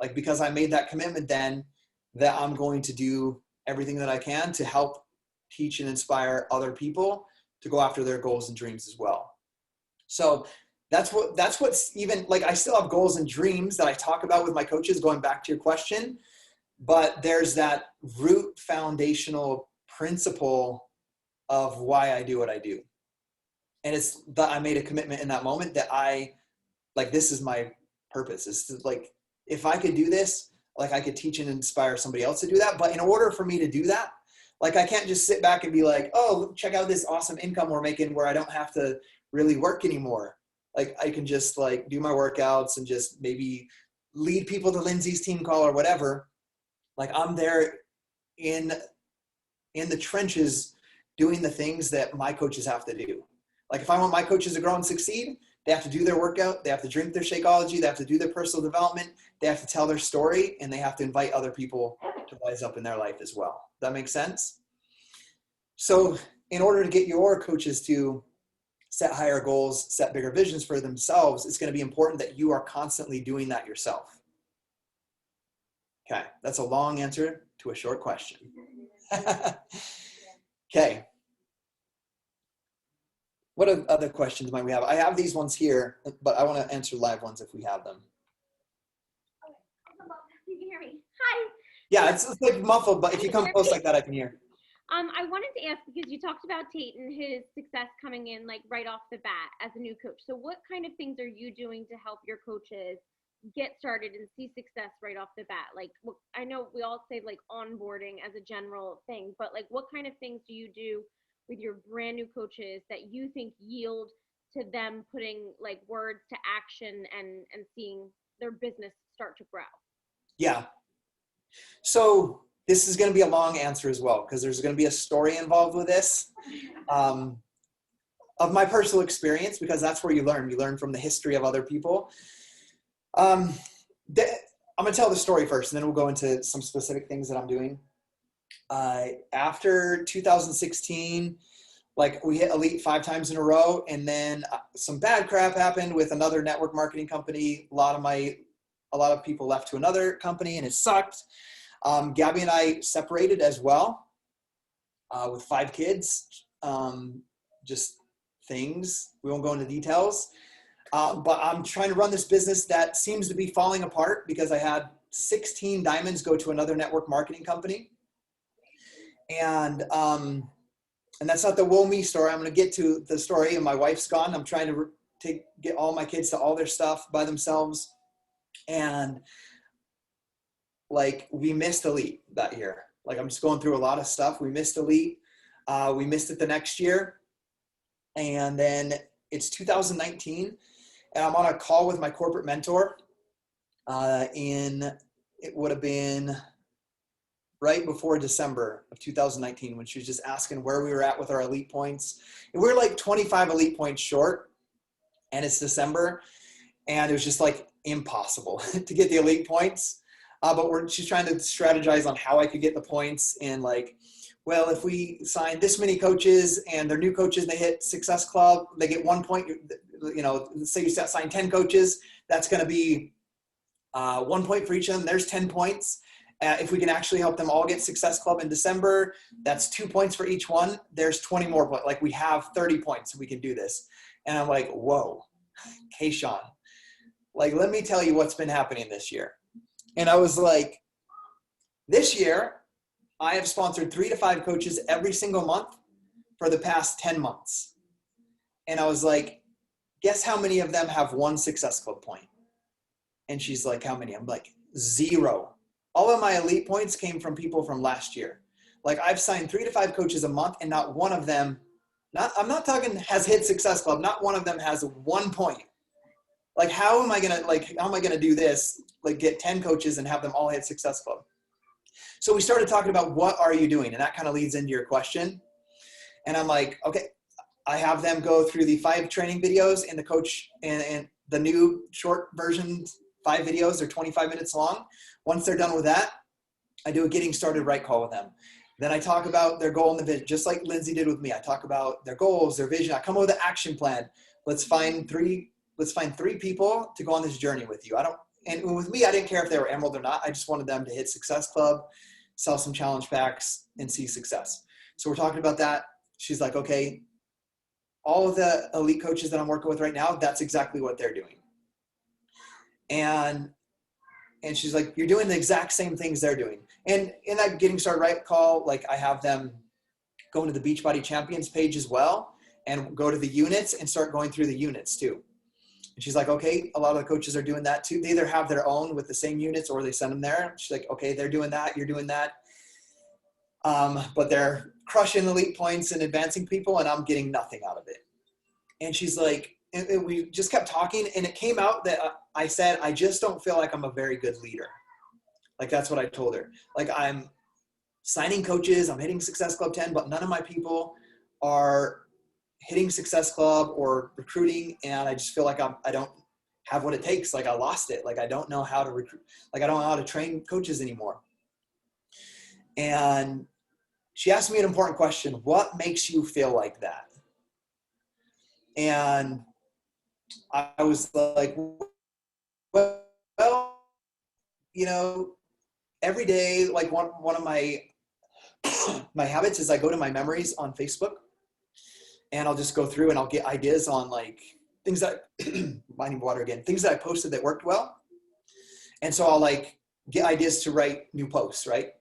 Like, because I made that commitment then that I'm going to do everything that I can to help teach and inspire other people to go after their goals and dreams as well. So that's what's even, like, I still have goals and dreams that I talk about with my coaches, going back to your question, but there's that root foundational principle of why I do what I do. And it's that I made a commitment in that moment that this is my purpose. It's like, if I could do this, like I could teach and inspire somebody else to do that. But in order for me to do that, like I can't just sit back and be like, oh, check out this awesome income we're making where I don't have to really work anymore. Like I can just like do my workouts and just maybe lead people to Lindsay's team call or whatever. Like I'm there in the trenches doing the things that my coaches have to do. Like if I want my coaches to grow and succeed, they have to do their workout, they have to drink their Shakeology, they have to do their personal development, they have to tell their story, and they have to invite other people to rise up in their life as well. That makes sense? So in order to get your coaches to set higher goals, set bigger visions for themselves, it's going to be important that you are constantly doing that yourself. Okay, that's a long answer to a short question. Okay. What other questions might we have? I have these ones here, but I want to answer live ones if we have them. You can hear me. Hi. Yeah, it's like muffled, but if you come close like that, I can hear. I wanted to ask, because you talked about Tate and his success coming in like right off the bat as a new coach. So what kind of things are you doing to help your coaches get started and see success right off the bat? Like, I know we all say like onboarding as a general thing, but like what kind of things do you do with your brand new coaches that you think yield to them putting like words to action and seeing their business start to grow? Yeah. So this is going to be a long answer as well, because there's going to be a story involved with this of my personal experience, because that's where you learn. You learn from the history of other people. I'm going to tell the story first, and then we'll go into some specific things that I'm doing. After 2016, like we hit elite 5 times in a row, and then some bad crap happened with another network marketing company. A lot of people left to another company, and it sucked. Gabby and I separated as well, with 5 kids, just things. We won't go into details. But I'm trying to run this business that seems to be falling apart because I had 16 diamonds go to another network marketing company. And that's not the woe me story. I'm going to get to the story, and my wife's gone. I'm trying to get all my kids to all their stuff by themselves. And like we missed elite that year. Like I'm just going through a lot of stuff. We missed elite. We missed it the next year. And then it's 2019 and I'm on a call with my corporate mentor it would have been right before December of 2019 when she was just asking where we were at with our elite points. And we were like 25 elite points short and it's December and it was just like impossible to get the elite points. But she's trying to strategize on how I could get the points and like, well, if we sign this many coaches and they're new coaches, they hit Success Club, they get 1 point, you know, say you sign 10 coaches, that's going to be 1 point for each of them. There's 10 points. If we can actually help them all get Success Club in December, that's 2 points for each one. There's 20 more points. Like we have 30 points and we can do this. And I'm like, whoa, Kayshawn, like, let me tell you what's been happening this year. And I was like, this year, I have sponsored 3 to 5 coaches every single month for the past 10 months. And I was like, guess how many of them have 1 Success Club point? And she's like, how many? I'm like, 0. All of my elite points came from people from last year. Like I've signed 3 to 5 coaches a month and not one of them, I'm not talking has hit Success Club. Not one of them has 1 point. Like, how am I going to do this? Like get 10 coaches and have them all hit Success Club. So we started talking about what are you doing? And that kind of leads into your question. And I'm like, okay, I have them go through the 5 training videos and the coach and the new short version 5 videos. They're 25 minutes long. Once they're done with that, I do a getting started right call with them. Then I talk about their goal and the vision, just like Lindsay did with me. I talk about their goals, their vision. I come up with an action plan. Let's find 3 people to go on this journey with you. And with me, I didn't care if they were Emerald or not. I just wanted them to hit Success Club, sell some challenge packs, and see success. So we're talking about that. She's like, okay, all of the elite coaches that I'm working with right now, that's exactly what they're doing. And she's like, you're doing the exact same things they're doing. And in that getting started right call, like I have them go into the Beachbody Champions page as well and go to the units and start going through the units too. And she's like, okay, a lot of the coaches are doing that too. They either have their own with the same units or they send them there. She's like, okay, they're doing that. You're doing that. But they're crushing elite points and advancing people and I'm getting nothing out of it. And she's like, and we just kept talking and it came out that I said, I just don't feel like I'm a very good leader. Like that's what I told her. Like I'm signing coaches, I'm hitting Success Club 10, but none of my people are hitting Success Club or recruiting. And I just feel like I don't have what it takes. Like I lost it. Like I don't know how to recruit. Like I don't know how to train coaches anymore. And she asked me an important question. What makes you feel like that? And I was like, well, you know, every day, like one of my habits is I go to my memories on Facebook and I'll just go through and I'll get ideas on like things that, I need water again, things that I posted that worked well. And so I'll like get ideas to write new posts, right?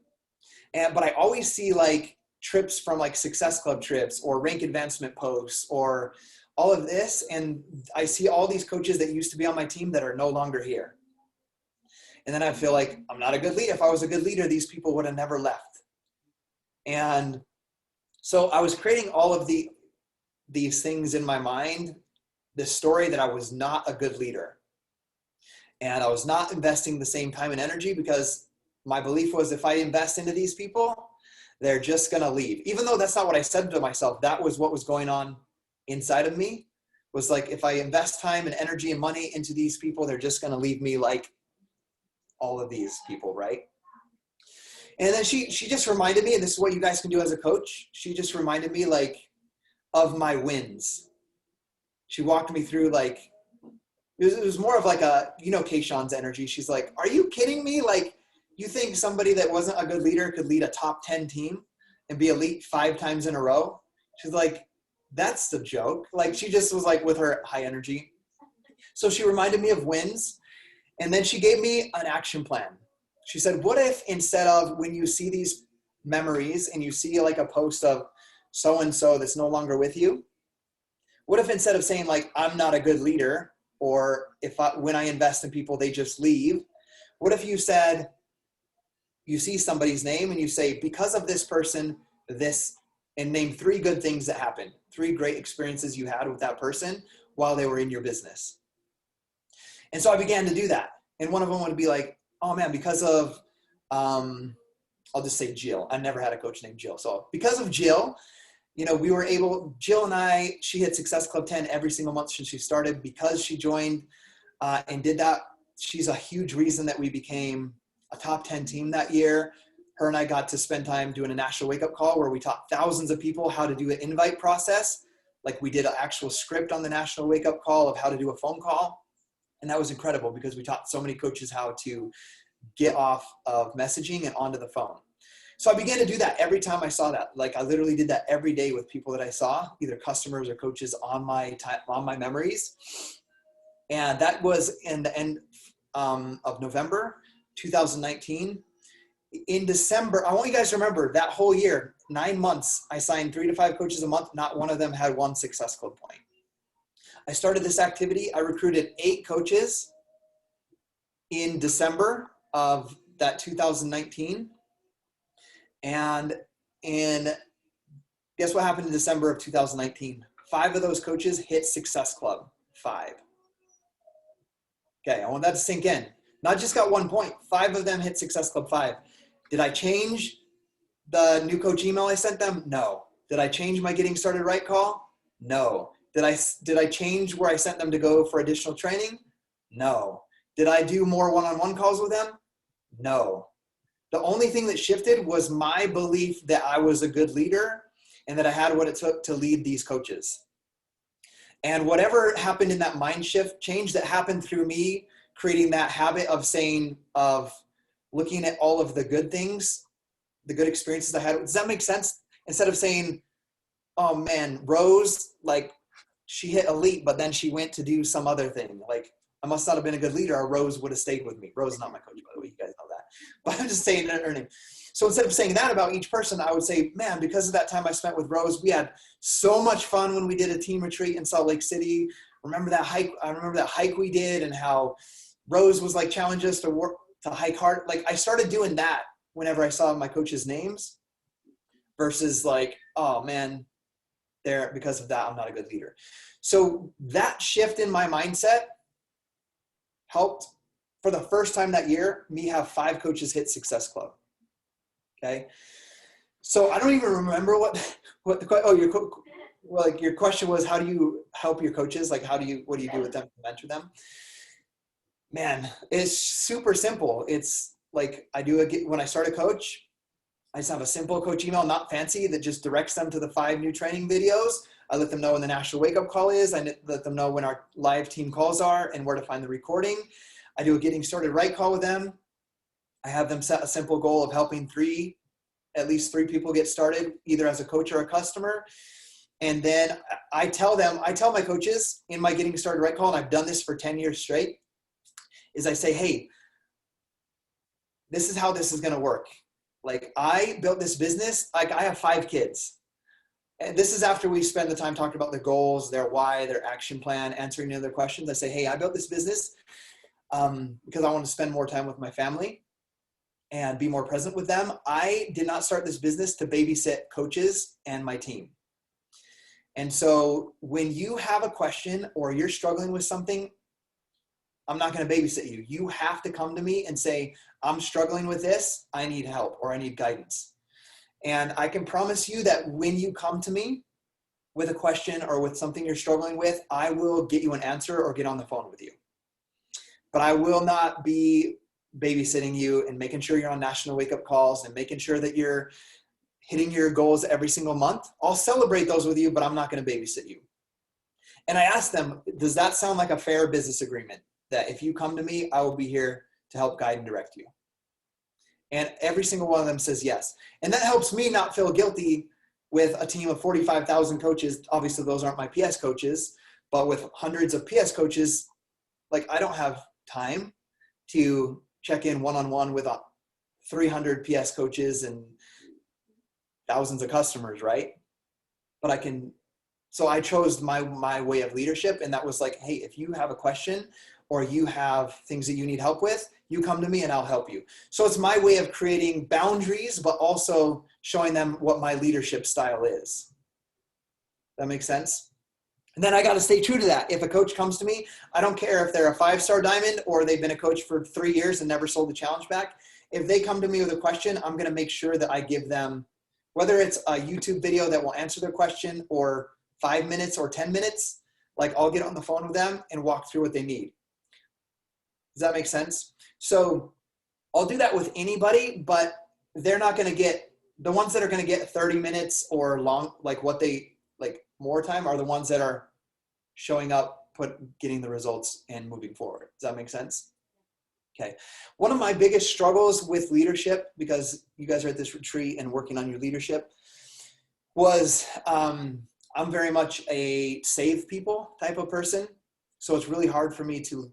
But I always see like trips from like Success Club trips or rank advancement posts or all of this. And I see all these coaches that used to be on my team that are no longer here. And then I feel like I'm not a good leader. If I was a good leader, these people would have never left. And so I was creating all of these things in my mind, this story that I was not a good leader. And I was not investing the same time and energy because my belief was if I invest into these people, they're just going to leave. Even though that's not what I said to myself, that was what was going on inside of me, was like, if I invest time and energy and money into these people, they're just going to leave me like all of these people, right? And then she just reminded me, and this is what you guys can do as a coach. She just reminded me like of my wins. She walked me through like, it was more of like a, you know, Kayshawn's energy. She's like, are you kidding me? Like, you think somebody that wasn't a good leader could lead a top 10 team and be elite 5 times in a row? She's like, that's the joke. Like, she just was like with her high energy. So she reminded me of wins. And then she gave me an action plan. She said, what if instead of when you see these memories and you see like a post of so-and-so that's no longer with you, what if instead of saying like, I'm not a good leader, or when I invest in people, they just leave, what if you said, you see somebody's name and you say, because of this person, this, and name 3 good things that happened, 3 great experiences you had with that person while they were in your business. And so I began to do that. And one of them would be like, oh man, because of, I'll just say Jill. I never had a coach named Jill. So because of Jill, we were able, Jill and I, she hit Success Club 10 every single month since she started. Because she joined and did that, she's a huge reason that we became a top 10 team that year. Her and I got to spend time doing a national wake-up call where we taught thousands of people how to do an invite process. Like we did an actual script on the national wake-up call of how to do a phone call. And that was incredible because we taught so many coaches how to get off of messaging and onto the phone. So I began to do that every time I saw that. Like I literally did that every day with people that I saw, either customers or coaches on my memories. And that was in the end of November 2019. In December, I want you guys to remember that whole year, 9 months, I signed 3 to 5 coaches a month. Not one of them had 1 Success Club point. I started this activity. I recruited 8 coaches in December of that 2019. And guess what happened in December of 2019? 5 of those coaches hit Success Club 5. Okay, I want that to sink in. Not just got 1 point. 5 of them hit Success Club 5. Did I change the new coach email I sent them? No. Did I change my getting started right call? No. Did I change where I sent them to go for additional training? No. Did I do more one-on-one calls with them? No. The only thing that shifted was my belief that I was a good leader and that I had what it took to lead these coaches. And whatever happened in that mind shift change that happened through me creating that habit of looking at all of the good things, the good experiences I had. Does that make sense? Instead of saying, oh man, Rose, like she hit elite, but then she went to do some other thing. Like I must not have been a good leader or Rose would have stayed with me. Rose is not my coach, by the way, you guys know that. But I'm just saying her name. So instead of saying that about each person, I would say, man, because of that time I spent with Rose, we had so much fun when we did a team retreat in Salt Lake City. Remember that hike? I remember that hike we did and how Rose was like challenging us to hike hard. Like I started doing that whenever I saw my coaches' names versus like, oh man, because of that, I'm not a good leader. So that shift in my mindset helped for the first time that year, me have 5 coaches hit Success Club. Okay. So I don't even remember what your question was, how do you help your coaches? Like, what do you do with them to mentor them? Man, it's super simple. It's like when I start a coach, I just have a simple coach email, not fancy, that just directs them to the 5 new training videos. I let them know when the national wake-up call is. I let them know when our live team calls are and where to find the recording. I do a getting started right call with them. I have them set a simple goal of helping at least 3 people get started, either as a coach or a customer. And then I tell my coaches in my getting started right call, and I've done this for 10 years straight, is I say, hey, this is how this is going to work. Like I built this business, like I have 5 kids. And this is after we spend the time talking about their goals, their why, their action plan, answering other questions. I say, hey, I built this business because I want to spend more time with my family and be more present with them. I did not start this business to babysit coaches and my team. And so when you have a question or you're struggling with something, I'm not going to babysit you. You have to come to me and say, I'm struggling with this. I need help or I need guidance. And I can promise you that when you come to me with a question or with something you're struggling with, I will get you an answer or get on the phone with you. But I will not be babysitting you and making sure you're on national wake-up calls and making sure that you're hitting your goals every single month. I'll celebrate those with you, but I'm not going to babysit you. And I asked them, does that sound like a fair business agreement? That if you come to me, I will be here to help guide and direct you. And every single one of them says yes. And that helps me not feel guilty with a team of 45,000 coaches. Obviously, those aren't my PS coaches, but with hundreds of PS coaches, like I don't have time to check in one-on-one with 300 PS coaches and thousands of customers, right? But I can, so I chose my way of leadership. And that was like, hey, if you have a question or you have things that you need help with, you come to me and I'll help you. So it's my way of creating boundaries, but also showing them what my leadership style is. That makes sense? And then I got to stay true to that. If a coach comes to me, I don't care if they're a 5-star diamond or they've been a coach for 3 years and never sold the challenge back. If they come to me with a question, I'm going to make sure that I give them, whether it's a YouTube video that will answer their question or 5 minutes or 10 minutes, like I'll get on the phone with them and walk through what they need. Does that make sense? So I'll do that with anybody, but they're not going to get, the ones that are going to get 30 minutes or long, like what they, like more time are the ones that are showing up, getting the results and moving forward. Does that make sense? Okay. One of my biggest struggles with leadership, because you guys are at this retreat and working on your leadership, was I'm very much a save people type of person. So it's really hard for me to,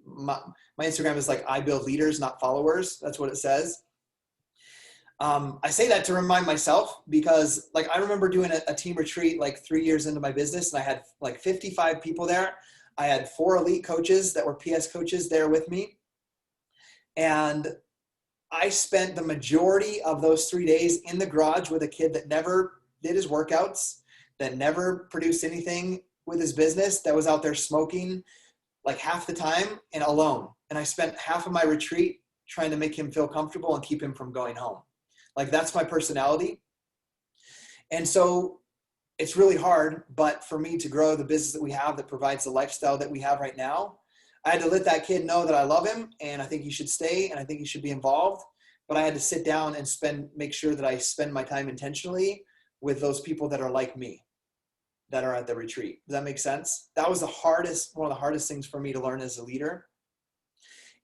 my Instagram is like, I build leaders, not followers. That's what it says. I say that to remind myself, because like I remember doing a team retreat like 3 years into my business, and I had like 55 people there. I had 4 elite coaches that were PS coaches there with me. And I spent the majority of those 3 days in the garage with a kid that never did his workouts, that never produced anything with his business, that was out there smoking like half the time and alone. And I spent half of my retreat trying to make him feel comfortable and keep him from going home. Like that's my personality. And so it's really hard, but for me to grow the business that we have that provides the lifestyle that we have right now, I had to let that kid know that I love him and I think he should stay and I think he should be involved. But I had to sit down and make sure that I spend my time intentionally with those people that are like me, that are at the retreat. Does that make sense? That was one of the hardest things for me to learn as a leader,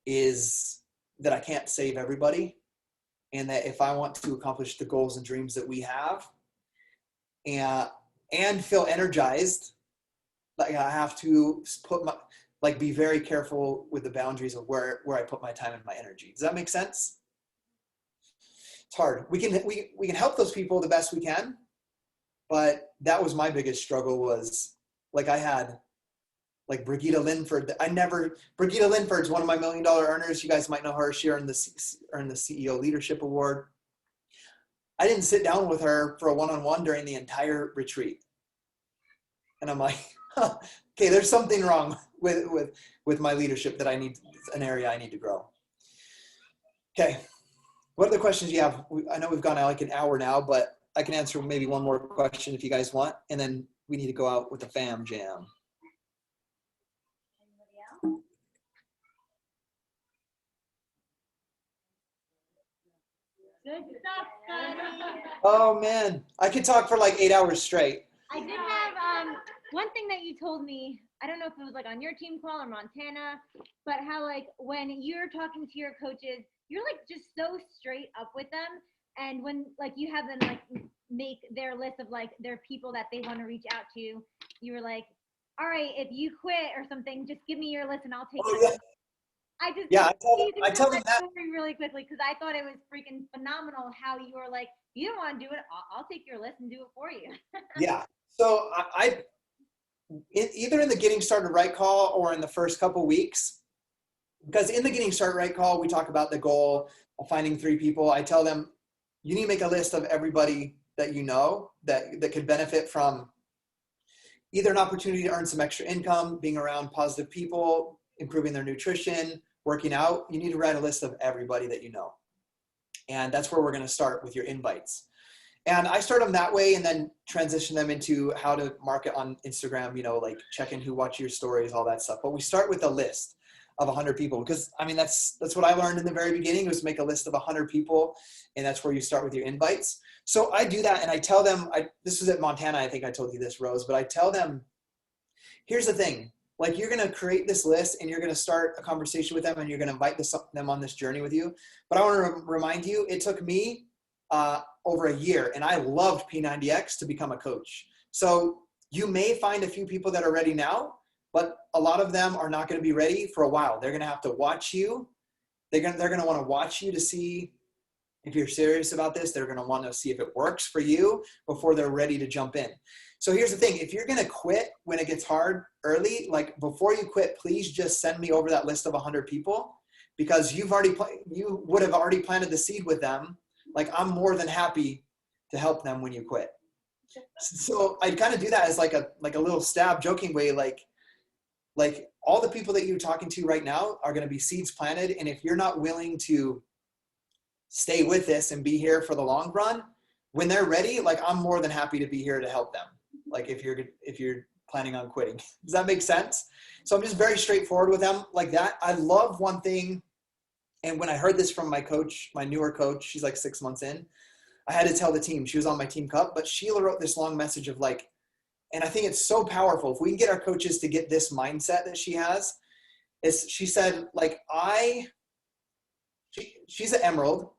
is that I can't save everybody. And that if I want to accomplish the goals and dreams that we have and feel energized, like I have to be very careful with the boundaries of where I put my time and my energy. Does that make sense? It's hard. We can help those people the best we can, but that was my biggest struggle. Was like I had like Brigitte Linford. Brigitte Linford's one of my $1 million earners. You guys might know her. She earned the CEO Leadership Award. I didn't sit down with her for a one-on-one during the entire retreat. And I'm like, okay, there's something wrong with my leadership that an area I need to grow. Okay. What other questions do you have? I know we've gone out like an hour now, but I can answer maybe one more question if you guys want. And then we need to go out with the fam jam. Good stuff, Scottie. Oh man, I could talk for like 8 hours straight. I did have one thing that you told me. I don't know if it was like on your team call or Montana, but how like when you're talking to your coaches, you're like just so straight up with them. And when like you have them like make their list of like their people that they want to reach out to, you were like, all right, if you quit or something, just give me your list and I'll take it. Yeah. I tell them that story really quickly because I thought it was freaking phenomenal how you were like, you don't want to do it, I'll take your list and do it for you. Yeah. So either in the Getting Started Right call or in the first couple weeks, because in the Getting Started Right call, we talk about the goal of finding 3 people. I tell them, you need to make a list of everybody that you know that could benefit from either an opportunity to earn some extra income, being around positive people, improving their nutrition, working out. You need to write a list of everybody that you know. And that's where we're going to start with your invites. And I start them that way and then transition them into how to market on Instagram, like checking who watch your stories, all that stuff. But we start with a list of 100 people because, I mean, that's what I learned in the very beginning, was make a list of 100 people. And that's where you start with your invites. So I do that and I tell them, this was at Montana, I think I told you this, Rose, but I tell them, here's the thing. Like, you're going to create this list and you're going to start a conversation with them and you're going to invite them on this journey with you. But I want to remind you, it took me over a year, and I loved P90X to become a coach. So you may find a few people that are ready now, but a lot of them are not going to be ready for a while. They're going to have to watch you. They're going to want to watch you to see If you're serious about this, they're going to want to see if it works for you before they're ready to jump in. So here's the thing. If you're going to quit when it gets hard early, like before you quit, please just send me over that list of 100 people, because you would have already planted the seed with them. Like, I'm more than happy to help them when you quit. So I kind of do that as like a little stab, joking way, like all the people that you're talking to right now are going to be seeds planted. And if you're not willing to stay with this and be here for the long run, when they're ready, like, I'm more than happy to be here to help them. Like, if you're planning on quitting. Does that make sense? So I'm just very straightforward with them like that. I love one thing. And when I heard this from my coach, my newer coach, she's like 6 months in, I had to tell the team. She was on my team cup, but Sheila wrote this long message of like, and I think it's so powerful. If we can get our coaches to get this mindset that she has, she said, like, she's an emerald,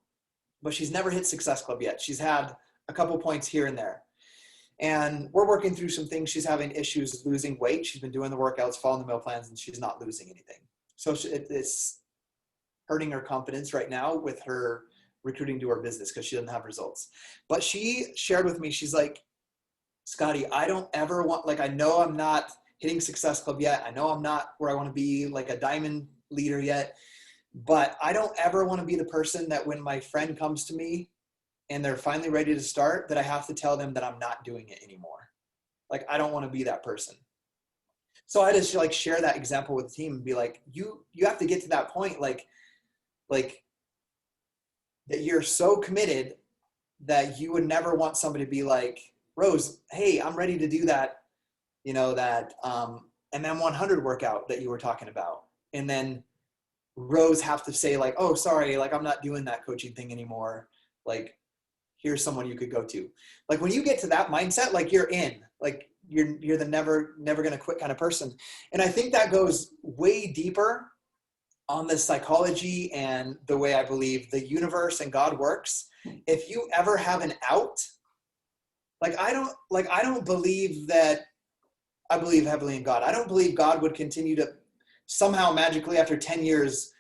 but she's never hit Success Club yet. She's had a couple points here and there. And we're working through some things. She's having issues losing weight. She's been doing the workouts, following the meal plans, and she's not losing anything. So it's hurting her confidence right now with her recruiting to her business because she doesn't have results. But she shared with me, she's like, Scottie, I don't ever want, like, I know I'm not hitting Success Club yet. I know I'm not where I want to be, like a diamond leader yet, but I don't ever want to be the person that when my friend comes to me and they're finally ready to start, that I have to tell them that I'm not doing it anymore. Like, I don't want to be that person. So I just like share that example with the team and be like, you have to get to that point, like that you're so committed that you would never want somebody to be like, Rose, hey, I'm ready to do that, that MM100 workout that you were talking about. And then Rose have to say like, oh, sorry, like, I'm not doing that coaching thing anymore. Like, here's someone you could go to. Like, when you get to that mindset, like, you're in, like, you're the never going to quit kind of person. And I think that goes way deeper on the psychology and the way I believe the universe and God works. If you ever have an out, I don't believe that. I believe heavily in God. I don't believe God would continue to somehow magically after 10 years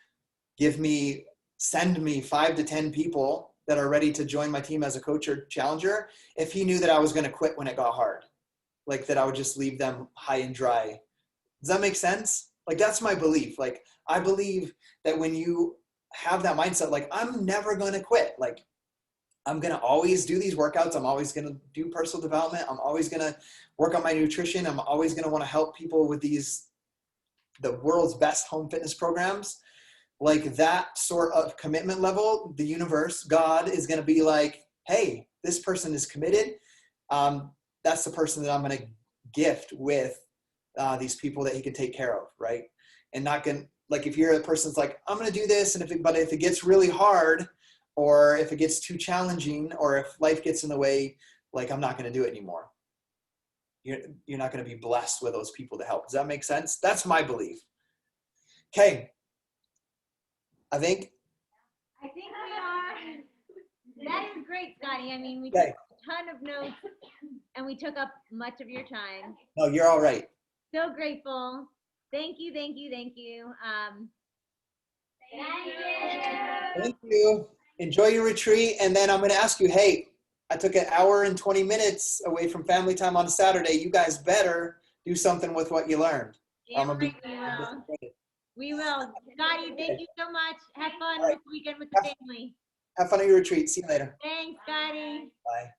send me 5 to 10 people that are ready to join my team as a coach or challenger if he knew that I was going to quit when it got hard. Like, that I would just leave them high and dry. Does that make sense? Like, that's my belief. Like, I believe that when you have that mindset, like, I'm never going to quit. Like, I'm going to always do these workouts. I'm always going to do personal development. I'm always going to work on my nutrition. I'm always going to want to help people with the world's best home fitness programs. Like, that sort of commitment level, the universe, God is going to be like, hey, this person is committed. That's the person that I'm going to gift with these people that he can take care of, right? And not going, like, if you're a person that's like, I'm going to do this, and if it gets really hard, or if it gets too challenging, or if life gets in the way, like, I'm not going to do it anymore. You're not going to be blessed with those people to help. Does that make sense? That's my belief. Okay. I think we are. That is great, Scottie. I mean, we okay. took a ton of notes and we took up much of your time. No, you're all right. So grateful. Thank you. Thank you. Thank you. Enjoy your retreat. And then I'm going to ask you, hey, I took an hour and 20 minutes away from family time on a Saturday. You guys better do something with what you learned. Yeah, we will. Scottie, thank you so much. Have fun this weekend with the family. Have fun at your retreat. See you later. Thanks, Scottie. Bye.